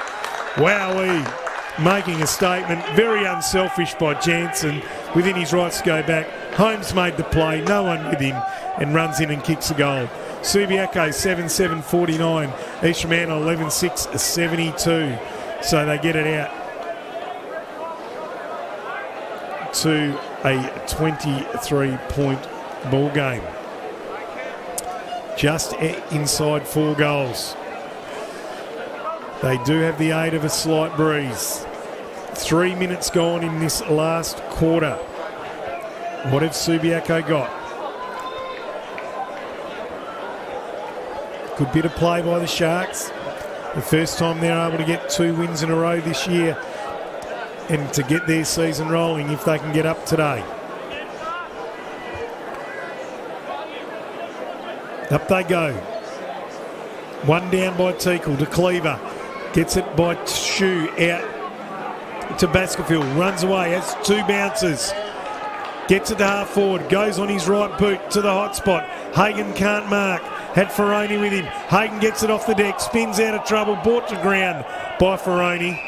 Wowee. Making a statement. Very unselfish by Jansen. Within his rights to go back. Holmes made the play. No one with him. And runs in and kicks a goal. Subiaco 7-7-49. East Fremantle 11-6-72. So they get it out to a 23-point ball game. Just inside 4 goals. They do have the aid of a slight breeze. 3 minutes gone in this last quarter. What have Subiaco got? Good bit of play by the Sharks. The first time they're able to get 2 wins in a row this year and to get their season rolling if they can get up today. Up they go. One down by Teakle to Cleaver. Gets it by Shoe out to Baskerville. Runs away. Has 2 bounces. Gets it to half forward. Goes on his right boot to the hot spot. Hagan can't mark. Had Ferroni with him. Hagan gets it off the deck. Spins out of trouble. Brought to ground by Ferroni.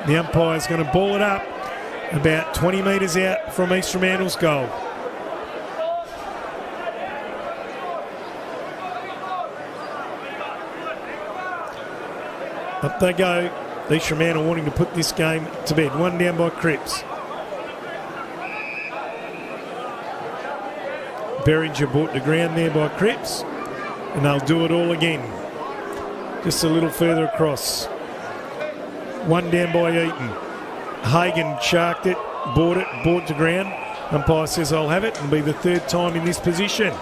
The umpire's going to ball it up about 20 metres out from East Fremantle's goal. Up they go. East Fremantle wanting to put this game to bed. One down by Cripps. Berringer brought to ground there by Cripps. And they'll do it all again. Just a little further across. One down by Eaton. Hagan sharked it, brought to ground. Umpire says I'll have it. It'll be the 3rd time in this position.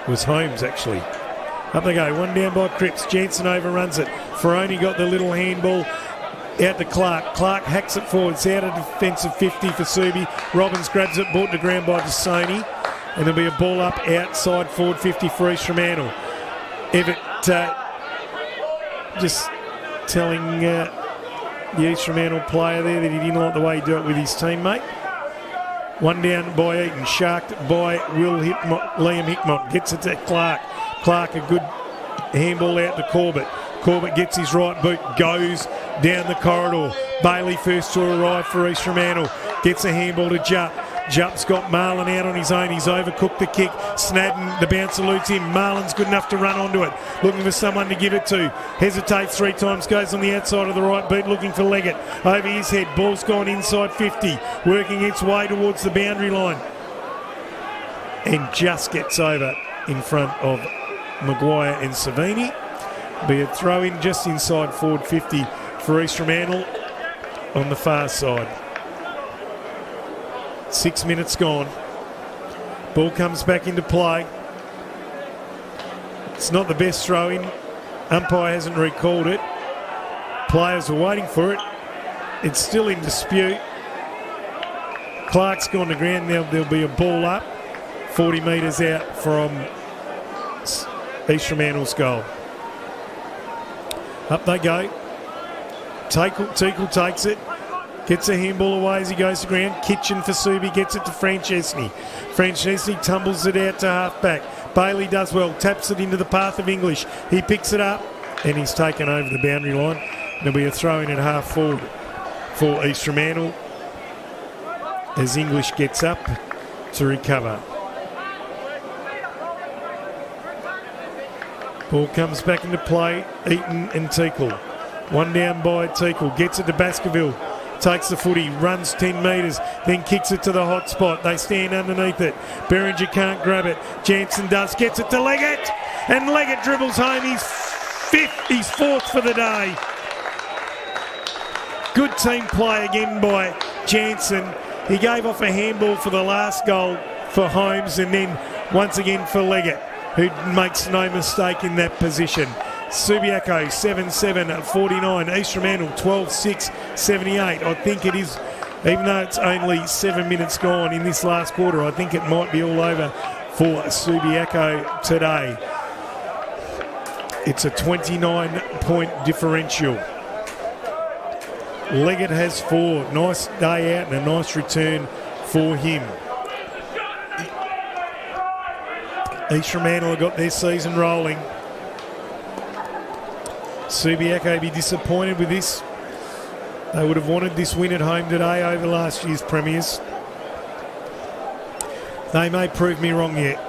It was Holmes actually. Up they go, one down by Cripps. Jansen overruns it. Ferroni got the little handball out to Clark. Clark hacks it forward. It's out of defensive 50 for Subi. Robbins grabs it, brought to ground by Dasoni. And there'll be a ball up outside forward 50 for East Fremantle. Evatt just telling the East Fremantle player there that he didn't like the way he dealt with his teammate. One down by Eaton, sharked by Liam Hickmott. Gets it to Clark. Clark, a good handball out to Corbett. Corbett gets his right boot, goes down the corridor. Bailey first to arrive for East Fremantle. Gets a handball to Jupp. Jupp's got Marlon out on his own. He's overcooked the kick. Snadden, the bouncer eludes him. Marlon's good enough to run onto it. Looking for someone to give it to. Hesitates 3 times. Goes on the outside of the right boot looking for Leggett. Over his head. Ball's gone inside 50. Working its way towards the boundary line. And just gets over in front of Maguire and Savini. Be a throw in just inside forward 50 for East Fremantle on the far side. 6 minutes gone. Ball comes back into play. It's not the best throw in. Umpire hasn't recalled it. Players are waiting for it. It's still in dispute. Clark's gone to ground. Now there'll be a ball up 40 metres out from East Fremantle's goal. Up they go. Teakle takes it. Gets a handball away as he goes to ground. Kitchen for Subi. Gets it to Francesni. Francesni tumbles it out to half-back. Bailey does well. Taps it into the path of English. He picks it up and he's taken over the boundary line. There'll be a throw in at half forward for East Fremantle as English gets up to recover. Ball comes back into play. Eaton and Teakle. One down by Teakle. Gets it to Baskerville. Takes the footy, runs 10 metres, then kicks it to the hot spot. They stand underneath it. Berringer can't grab it. Jansen does, gets it to Leggett, and Leggett dribbles home his fourth for the day. Good team play again by Jansen. He gave off a handball for the last goal for Holmes, and then once again for Leggett, who makes no mistake in that position. Subiaco 7-7-49. East Fremantle 12-6-78. I think it is, even though it's only 7 minutes gone in this last quarter, I think it might be all over for Subiaco today. It's a 29-point differential. Leggett has 4. Nice day out and a nice return for him. East Fremantle have got their season rolling. Subiaco be disappointed with this. They would have wanted this win at home today over last year's premiers. They may prove me wrong yet.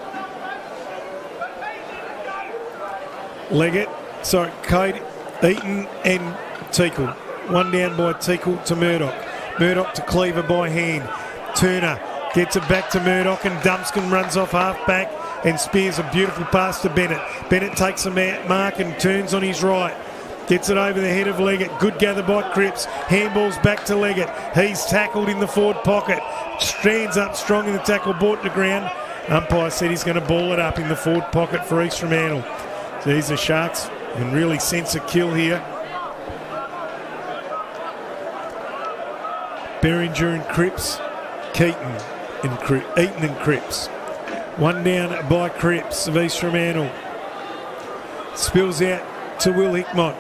Cade, Eaton and Teakle. One down by Teakle to Murdoch. Murdoch to Cleaver by hand. Turner gets it back to Murdoch and Dunscan runs off half-back and spears a beautiful pass to Bennett. Bennett takes a mark and turns on his right. Gets it over the head of Leggett. Good gather by Cripps. Handballs back to Leggett. He's tackled in the forward pocket. Stands up strong in the tackle, brought to ground. Umpire said he's going to ball it up in the forward pocket for East Fremantle. So these are Sharks and really sense a kill here. Berringer and Cripps. Eaton and Cripps. One down by Cripps of East Fremantle. Spills out to Will Hickmott.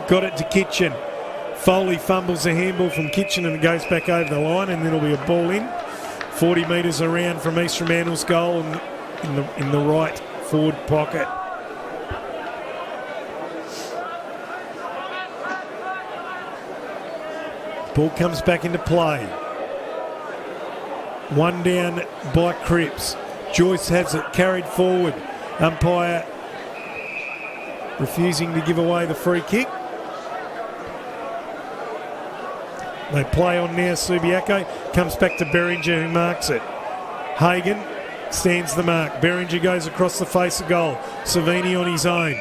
Got it to Kitchen. Foley fumbles a handball from Kitchen and it goes back over the line and then it'll be a ball in. 40 metres around from East Fremantle's goal in the right forward pocket. Ball comes back into play. One down by Cripps. Joyce has it carried forward. Umpire refusing to give away the free kick. They play on now. Subiaco comes back to Berringer who marks it. Hagan stands the mark. Berringer goes across the face of goal. Savini on his own.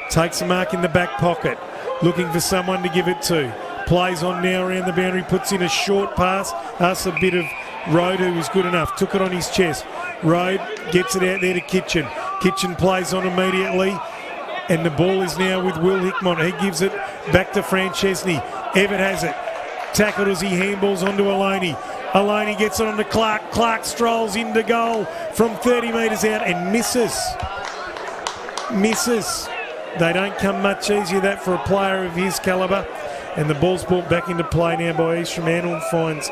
Takes a mark in the back pocket. Looking for someone to give it to. Plays on now around the boundary. Puts in a short pass. Asks a bit of Rode, who was good enough. Took it on his chest. Rode gets it out there to Kitchen. Kitchen plays on immediately. And the ball is now with Will Hickmott. He gives it back to Francesni. Everett has it. Tackled as he handballs onto Aloney. Aloney gets it on to Clark. Clark strolls into goal from 30 metres out and misses. They don't come much easier, that, for a player of his calibre. And the ball's brought back into play now by East Fremantle. Finds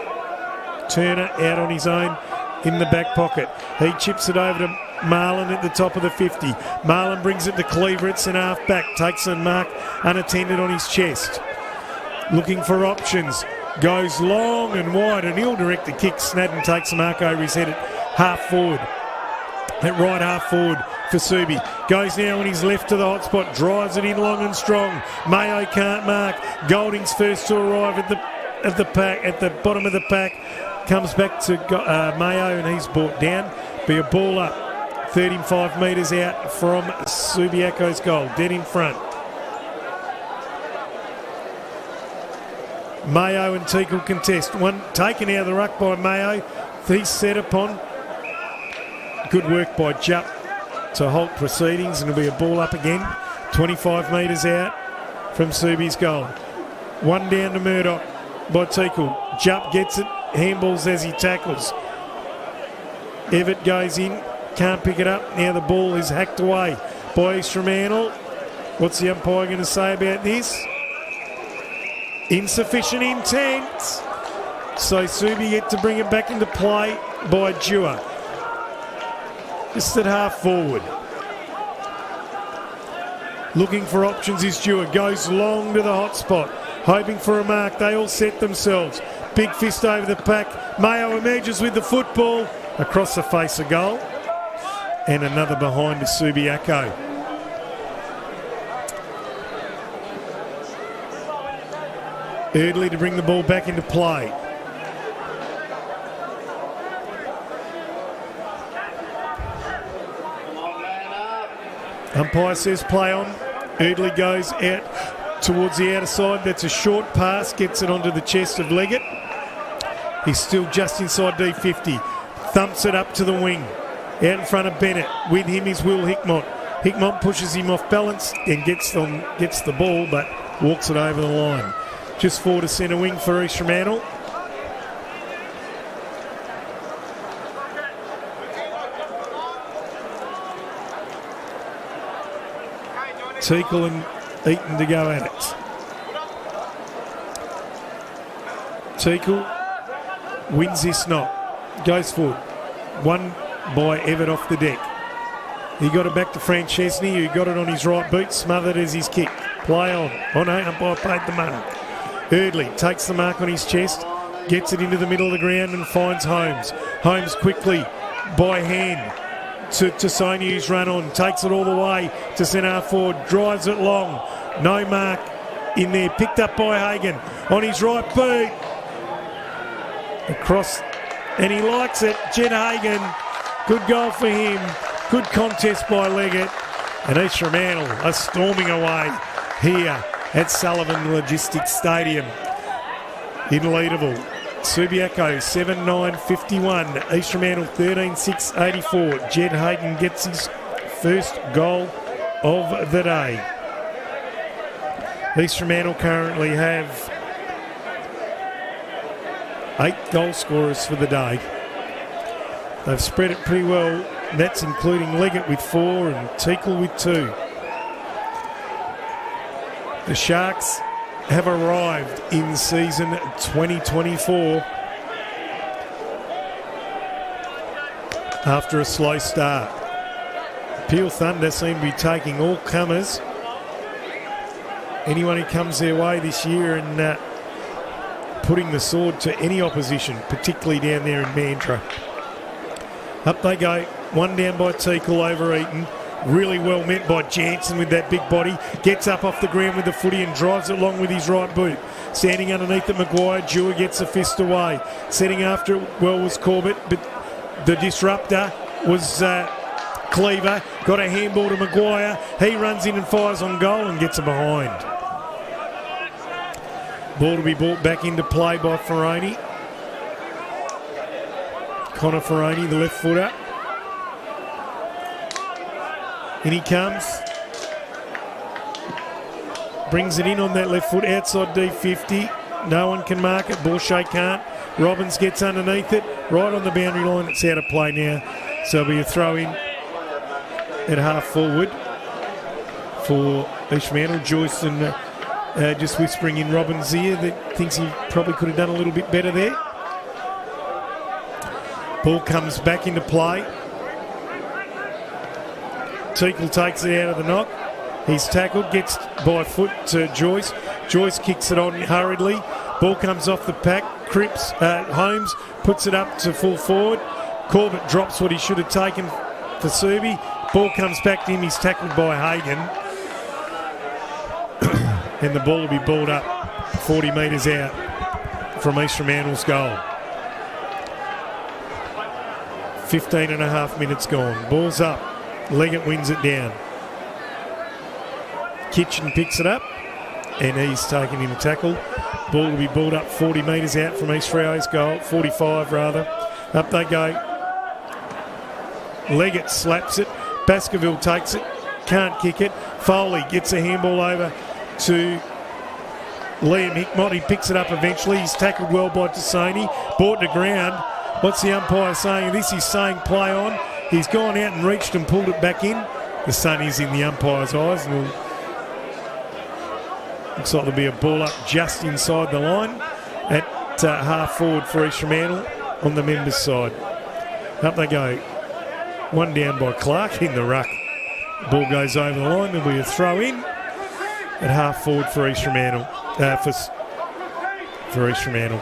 Turner out on his own in the back pocket. He chips it over to Marlin at the top of the 50. Marlin brings it to Cleaver at centre half back. Takes a mark unattended on his chest. Looking for options. Goes long and wide, and he'll direct the kick. Snadden takes a mark over his head at half forward. At right half forward for Subi. Goes now on his left to the hot spot. Drives it in long and strong. Mayo can't mark. Golding's first to arrive at the pack, at the bottom of the pack. Comes back to Mayo, and he's brought down. Be a ball up. 35 metres out from Subiaco's goal. Dead in front. Mayo and Teagle contest. One taken out of the ruck by Mayo. He's set upon. Good work by Jupp to halt proceedings, and it'll be a ball up again. 25 metres out from Subi's goal. One down to Murdoch by Teagle. Jupp gets it. Handballs as he tackles. Everett goes in. Can't pick it up. Now the ball is hacked away by East Fremantle. What's the umpire going to say about this? Insufficient intent. So Subi get to bring it back into play by Dewar. Just at half forward. Looking for options is Dewar. Goes long to the hot spot. Hoping for a mark. They all set themselves. Big fist over the pack. Mayo emerges with the football. Across the face of goal. And another behind is Subiaco. Eardley to bring the ball back into play. Umpire says play on. Eardley goes out towards the outer side. That's a short pass. Gets it onto the chest of Leggett. He's still just inside D50. Thumps it up to the wing. Out in front of Bennett. With him is Will Hickmott. Hickmott pushes him off balance and gets the ball, but walks it over the line. Just forward to centre wing for East Fremantle. Teagle and Eaton to go at it. Teagle wins this knock. Goes forward. One by Everett off the deck. He got it back to Franchesney, who got it on his right boot, smothered as his kick. Play on. Oh no, umpire paid the mark. Eardley takes the mark on his chest, gets it into the middle of the ground and finds Holmes. Holmes quickly by hand to Sonu's run on, takes it all the way to centre half forward, drives it long. No mark in there, picked up by Hagan on his right boot. Across, and he likes it. Jed Hagan, good goal for him. Good contest by Leggett. And East Fremantle are storming away here at Sullivan Logistics Stadium in Leederville. Subiaco 7-9-51. East Fremantle 13-6-84. Jed Hagan gets his first goal of the day. East Fremantle currently have 8 goal scorers for the day. They've spread it pretty well. That's including Leggett with 4 and Teagle with 2. The Sharks have arrived in season 2024 after a slow start. Peel Thunder seem to be taking all comers. Anyone who comes their way this year and putting the sword to any opposition, particularly down there in Mandurah. Up they go. One down by Teagle over Eaton. Really well met by Jansen with that big body. Gets up off the ground with the footy and drives it long with his right boot. Standing underneath it, Maguire. Dewar gets a fist away. Setting after it well was Corbett, but the disruptor was Cleaver. Got a handball to Maguire. He runs in and fires on goal and gets it behind. Ball to be brought back into play by Ferroni. Connor Ferroni, the left footer. In he comes. Brings it in on that left foot outside D50. No one can mark it. Bourchet can't. Robbins gets underneath it. Right on the boundary line. It's out of play now. So it'll be a throw in at half forward for East Fremantle. Joyce and just whispering in Robin's ear that thinks he probably could have done a little bit better there. Ball comes back into play. Teakle takes it out of the knock. He's tackled, gets by foot to Joyce. Joyce kicks it on hurriedly. Ball comes off the pack. Cripps, Holmes puts it up to full forward. Corbett drops what he should have taken for Subi. Ball comes back to him. He's tackled by Hagan. And the ball will be balled up 40 metres out from East Fremantle's goal. 15 and a half minutes gone. Ball's up. Leggett wins it down. Kitchen picks it up, and he's taken in a tackle. Ball will be balled up 40 metres out from East Freo's goal, 45 rather. Up they go. Leggett slaps it. Baskerville takes it, can't kick it. Foley gets a handball over to Liam Hickmott. He picks it up eventually. He's tackled well by Tassoni. Brought to ground. What's the umpire saying? This he's saying play on. He's gone out and reached and pulled it back in. The sun is in the umpire's eyes, and looks like there'll be a ball up just inside the line at half forward for East Fremantle on the members' side. Up they go. One down by Clark in the ruck. Ball goes over the line. There'll be a throw in at half forward for East Fremantle. For East Fremantle.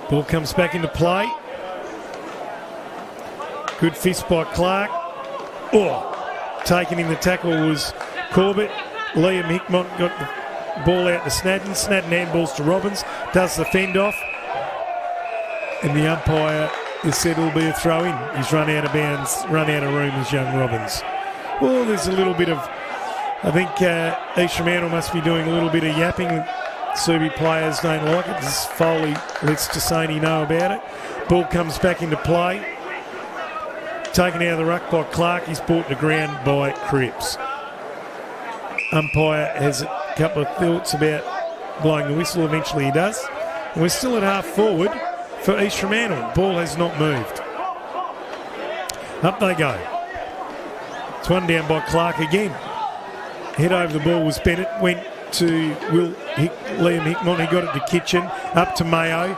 Ball comes back into play. Good fist by Clark. Oh, taken in the tackle was Corbett. Liam Hickmott got the ball out to Snadden. Snadden handballs to Robbins. Does the fend off. And the umpire has said it'll be a throw in. He's run out of bounds, run out of room as young Robbins. Well, there's a little bit of, I think East Fremantle must be doing a little bit of yapping. Subi players don't like it. This Foley lets Tassoni know about it. Ball comes back into play. Taken out of the ruck by Clark. He's brought to ground by Cripps. Umpire has a couple of thoughts about blowing the whistle. Eventually he does. And we're still at half forward for East Fremantle. Ball has not moved. Up they go. It's one down by Clark again. Head over the ball was Bennett. Went to Liam Hickmott. He got it to Kitchen. Up to Mayo.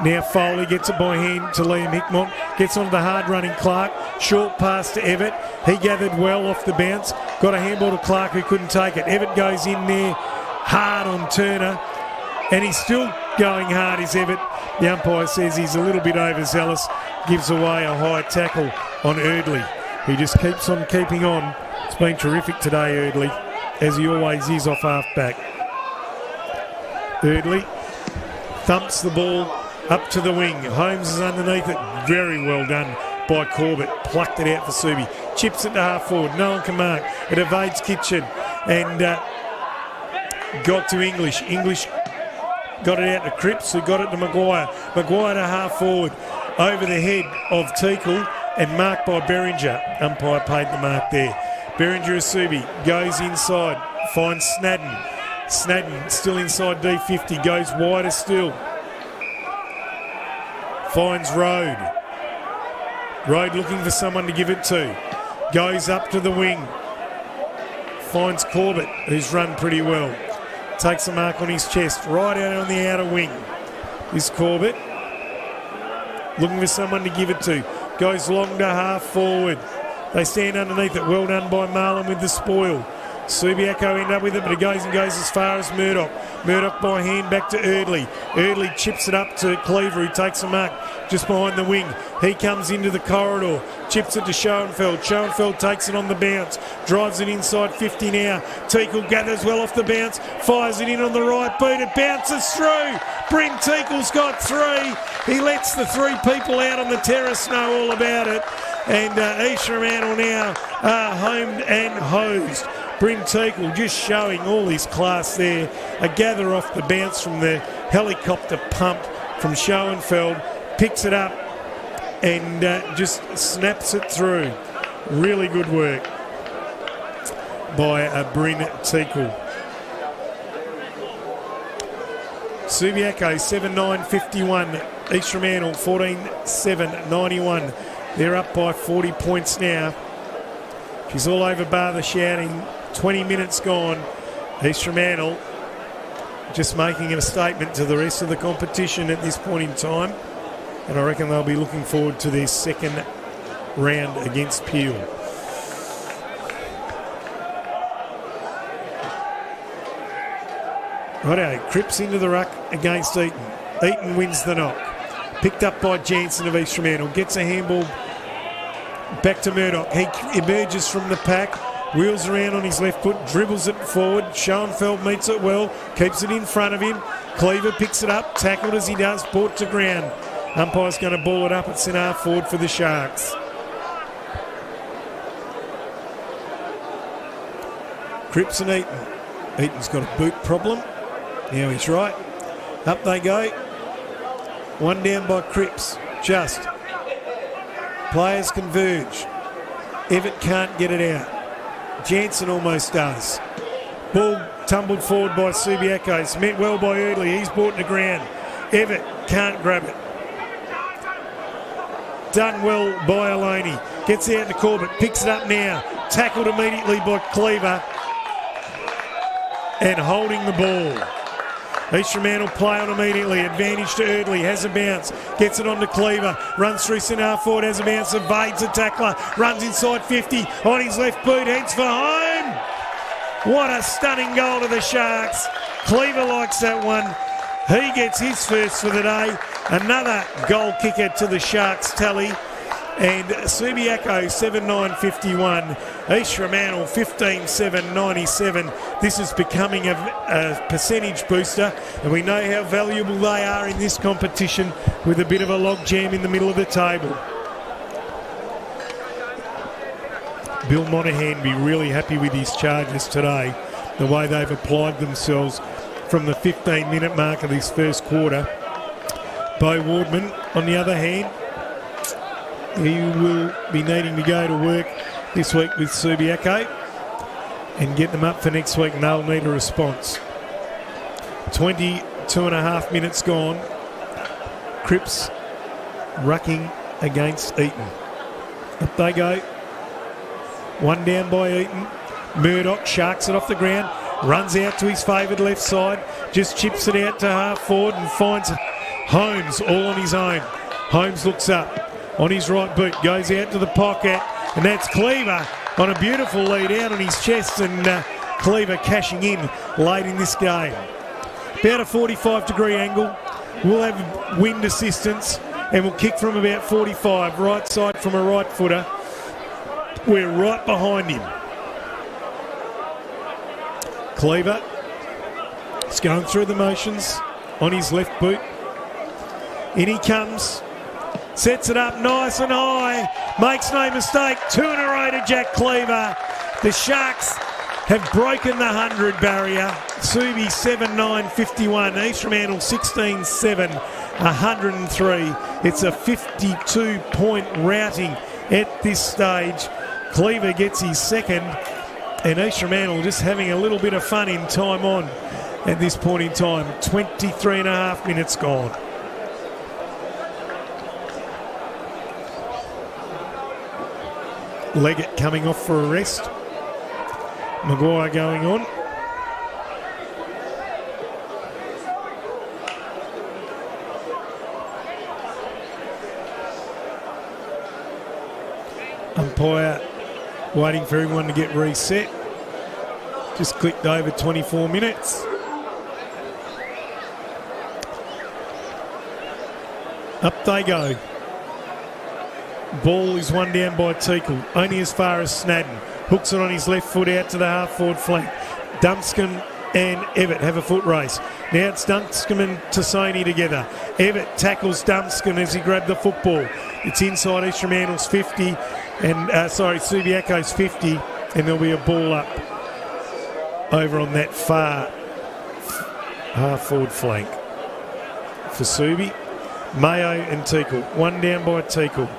Now Foley gets it by hand to Liam Hickmott. Gets onto the hard-running Clark. Short pass to Evatt. He gathered well off the bounce. Got a handball to Clark who couldn't take it. Evatt goes in there hard on Turner. And he's still going hard, is Evatt. The umpire says he's a little bit overzealous. Gives away a high tackle on Erdley. He just keeps on keeping on. It's been terrific today, Erdley, as he always is off half-back. Erdley thumps the ball up to the wing. Holmes is underneath it. Very well done by Corbett. Plucked it out for Subi. Chips it to half forward. No one can mark. It evades Kitchen and got to English. English got it out to Cripps, who got it to Maguire. Maguire to half forward. Over the head of Teakle and marked by Berringer. Umpire paid the mark there. Berringer Subi goes inside. Finds Snadden. Snadden still inside D50. Goes wider still. Finds Road. Road looking for someone to give it to. Goes up to the wing. Finds Corbett, who's run pretty well. Takes a mark on his chest. Right out on the outer wing is Corbett. Looking for someone to give it to. Goes long to half forward. They stand underneath it. Well done by Marlon with the spoil. Subiaco end up with it, but it goes as far as Murdoch. Murdoch by hand back to Erdley. Erdley chips it up to Cleaver, who takes a mark just behind the wing. He comes into the corridor, chips it to Schoenfeld. Schoenfeld takes it on the bounce, drives it inside 50 now. Teakle gathers well off the bounce, fires it in on the right boot. It bounces through. Bryn Teakle's got three. He lets the three people out on the terrace know all about it. And East Fremantle now are homed and hosed. Bryn Teakle just showing all his class there. A gather off the bounce from the helicopter pump from Schoenfeld. Picks it up and just snaps it through. Really good work by Bryn Teakle. Subiaco 7-9-51. East Fremantle 14-7, 91. They're up by 40 points now. She's all over bar the shouting. 20 minutes gone. East Fremantle just making a statement to the rest of the competition at this point in time. And I reckon they'll be looking forward to their second round against Peel. Righto, Cripps into the ruck against Eaton. Eaton wins the knock. Picked up by Jansen of East Fremantle. Gets a handball back to Murdoch. He emerges from the pack. Wheels around on his left foot. Dribbles it forward. Schoenfeld meets it well. Keeps it in front of him. Cleaver picks it up. Tackled as he does. Brought to ground. Umpire's going to ball it up at centre half forward for the Sharks. Cripps and Eaton. Eaton's got a boot problem. Now he's right. Up they go. One down by Cripps. Just. Players converge. Evatt can't get it out. Jansen almost does. Ball tumbled forward by Subiaco. It's met well by Eardley. He's brought to ground. Evatt can't grab it. Done well by Aloney. Gets out to Corbett. Picks it up now. Tackled immediately by Cleaver. And holding the ball. East Fremantle play on immediately. Advantage to Eardley. Has a bounce. Gets it on to Cleaver. Runs through centre half forward. Has a bounce. Evades a tackler. Runs inside 50. On his left boot. Heads for home. What a stunning goal to the Sharks. Cleaver likes that one. He gets his first for the day. Another goal kicker to the Sharks tally. And Subiaco 7-9-51. East Fremantle 15-7-97. This is becoming a percentage booster, and we know how valuable they are in this competition with a bit of a logjam in the middle of the table. Bill Monaghan be really happy with his charges today, the way they've applied themselves from the 15-minute mark of this first quarter. Bo Wardman, on the other hand, he will be needing to go to work this week with Subiaco and get them up for next week, and they'll need a response. 22 and a half minutes gone. Cripps rucking against Eaton. Up they go. One down by Eaton. Murdoch sharks it off the ground. Runs out to his favoured left side. Just chips it out to half forward and finds Holmes all on his own. Holmes looks up. On his right boot, goes out to the pocket, and that's Cleaver on a beautiful lead out on his chest, and Cleaver cashing in late in this game. About a 45-degree angle. We'll have wind assistance, and we'll kick from about 45, right side from a right footer. We're right behind him. Cleaver is going through the motions on his left boot. In he comes. Sets it up nice and high. Makes no mistake. 2 in a row to Jack Cleaver. The Sharks have broken the 100 barrier. Subi 7-9-51. East Fremantle 16-7, 103. It's a 52-point routing at this stage. Cleaver gets his second. And East Fremantle just having a little bit of fun in time on at this point in time. 23 and a half minutes gone. Leggett coming off for a rest. Maguire going on. Umpire waiting for everyone to get reset. Just clicked over 24 minutes. Up they go. Ball is one down by Teakle, only as far as Snadden. Hooks it on his left foot out to the half-forward flank. Dunscombe and Evatt have a foot race. Now it's Dunscombe and Tassoni together. Evatt tackles Dunscombe as he grabbed the football. It's inside East Fremantle's 50, and Subiaco's 50, and there'll be a ball up over on that far half-forward flank for Subi. Mayo and Teakle, one down by Teakle.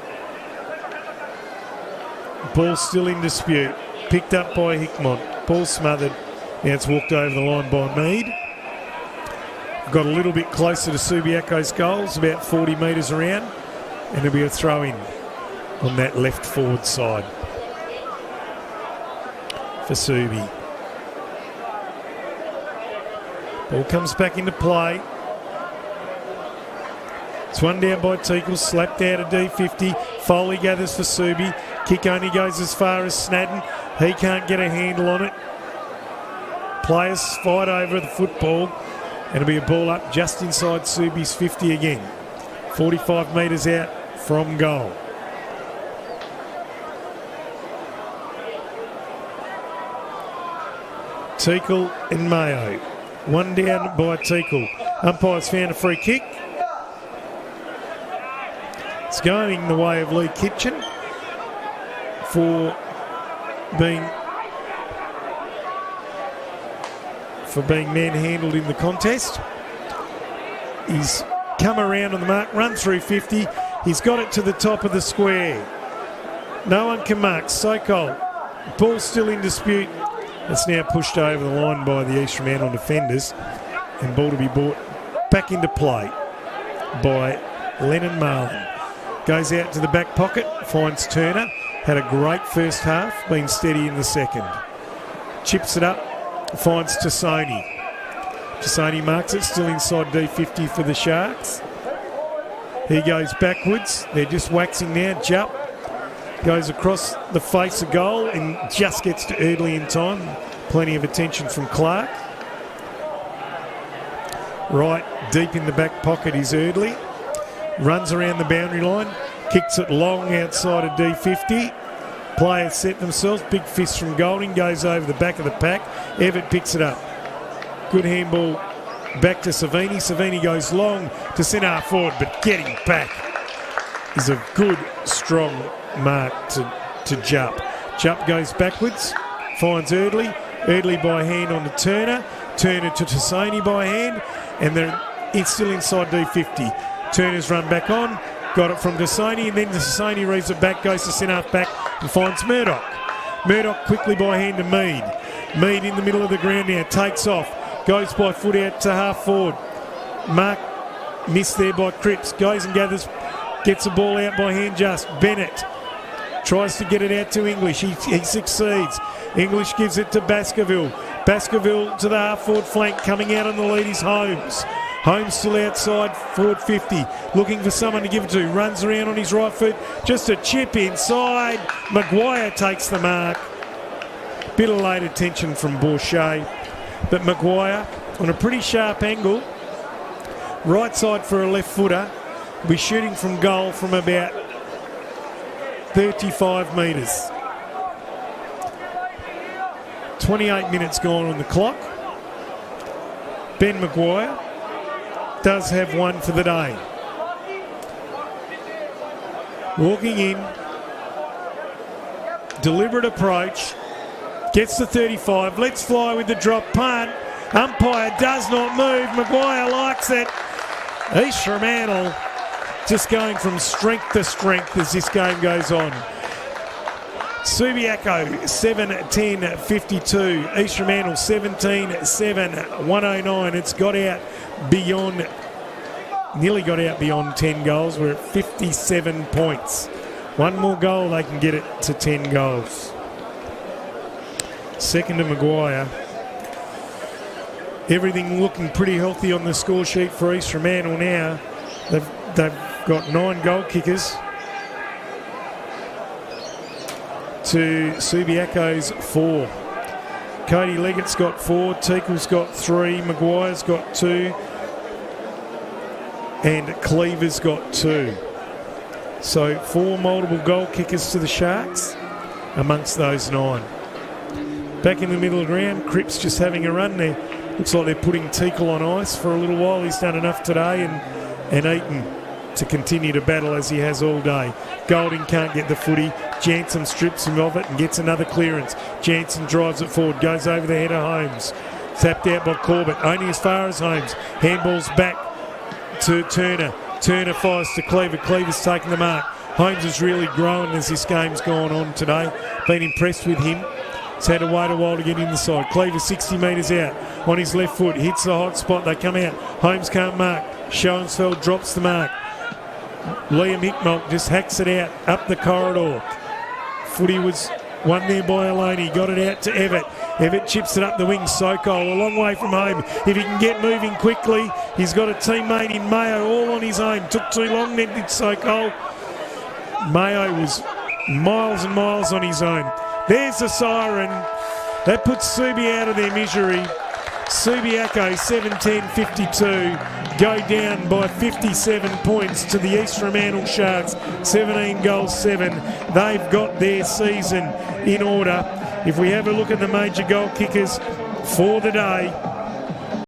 Ball still in dispute. Picked up by Hickmont. Ball smothered. Now it's walked over the line by Mead. got a little bit closer to Subiaco's goals, about 40 metres around, and there'll be a throw in on that left forward side for Subi. Ball comes back into play. It's one down by Teakle, slapped out of D50. Foley gathers for Subi. Kick only goes as far as Snadden. He can't get a handle on it. Players fight over the football. And it'll be a ball up just inside Subi's 50 again. 45 metres out from goal. Teakle and Mayo. One down by Teakle. Umpire's found a free kick. It's going the way of Lee Kitchen for being manhandled in the contest. He's come around on the mark, run through 50. He's got it to the top of the square. No one can mark. Sokol. Ball still in dispute. It's now pushed over the line by the East Fremantle defenders. And ball to be brought back into play by Lennon Marlin. Goes out to the back pocket, finds Turner. Had a great first half, been steady in the second. Chips it up, finds Tassoni. Tassoni marks it, still inside D50 for the Sharks. He goes backwards. They're just waxing now. Jupp goes across the face of goal and just gets to Eardley in time. Plenty of attention from Clark. Right deep in the back pocket is Eardley. Runs around the boundary line. Kicks it long outside of D50. Players set themselves. Big fist from Golding. Goes over the back of the pack. Everett picks it up. Good handball back to Savini. Savini goes long to centre half forward, but getting back is a good, strong mark to Jupp. Jupp goes backwards, finds Eardley. Eardley by hand on to Turner. Turner to Tassoni by hand, and it's still inside D50. Turner's run back on, got it from Tassoni, and then Tassoni reaves it back, goes to centre half back and finds Murdoch. Murdoch quickly by hand to Mead. Mead in the middle of the ground now, takes off, goes by foot out to half forward. Mark missed there by Cripps, goes and gathers, gets the ball out by hand just. Bennett tries to get it out to English, he succeeds. English gives it to Baskerville. Baskerville to the half forward flank, coming out on the lead is Holmes. Holmes still outside, forward 50, looking for someone to give it to. Runs around on his right foot, just a chip inside. Maguire takes the mark. Bit of late attention from Bourget, but Maguire on a pretty sharp angle. Right side for a left footer. Will be shooting from goal from about 35 metres. 28 minutes gone on the clock. Ben Maguire does have one for the day. Walking in, deliberate approach, gets to 35, lets fly with the drop punt. Umpire does not move. Maguire likes it. East Fremantle just going from strength to strength as this game goes on. Subiaco 7-10-52. East Fremantle 17-7-109. It's got out beyond, nearly got out beyond 10 goals. We're at 57 points. One more goal, they can get it to 10 goals. Second to Maguire. Everything looking pretty healthy on the score sheet for East Fremantle now. They've got 9 goal kickers to Subiaco's 4. Cody Leggett's got 4, Teakle's got 3, Maguire's got 2, and Cleaver's got 2. So 4 multiple goal kickers to the Sharks amongst those 9. Back in the middle of the ground, Cripps just having a run there. Looks like they're putting Teakle on ice for a little while. He's done enough today, and Eaton to continue to battle as he has all day. Golding can't get the footy. Jansen strips him of it and gets another clearance. Jansen drives it forward, goes over the head of Holmes. Tapped out by Corbett, only as far as Holmes. Handball's back to Turner. Turner fires to Cleaver. Cleaver's taking the mark. Holmes has really grown as this game's gone on today. Been impressed with him. He's had to wait a while to get in the side. Cleaver 60 metres out on his left foot. Hits the hot spot. They come out. Holmes can't mark. Schoensfeld drops the mark. Liam Hickmock just hacks it out up the corridor. Footy was won there by Aloney. Got it out to Evatt. Evatt chips it up the wing. Sokol a long way from home. If he can get moving quickly, he's got a teammate in Mayo all on his own. Took too long then did Sokol. Mayo was miles and miles on his own. There's the siren. That puts Subi out of their misery. Subiaco 7-10-52 go down by 57 points to the East Fremantle Sharks 17-7. They've got their season in order. If we have a look at the major goal kickers for the day,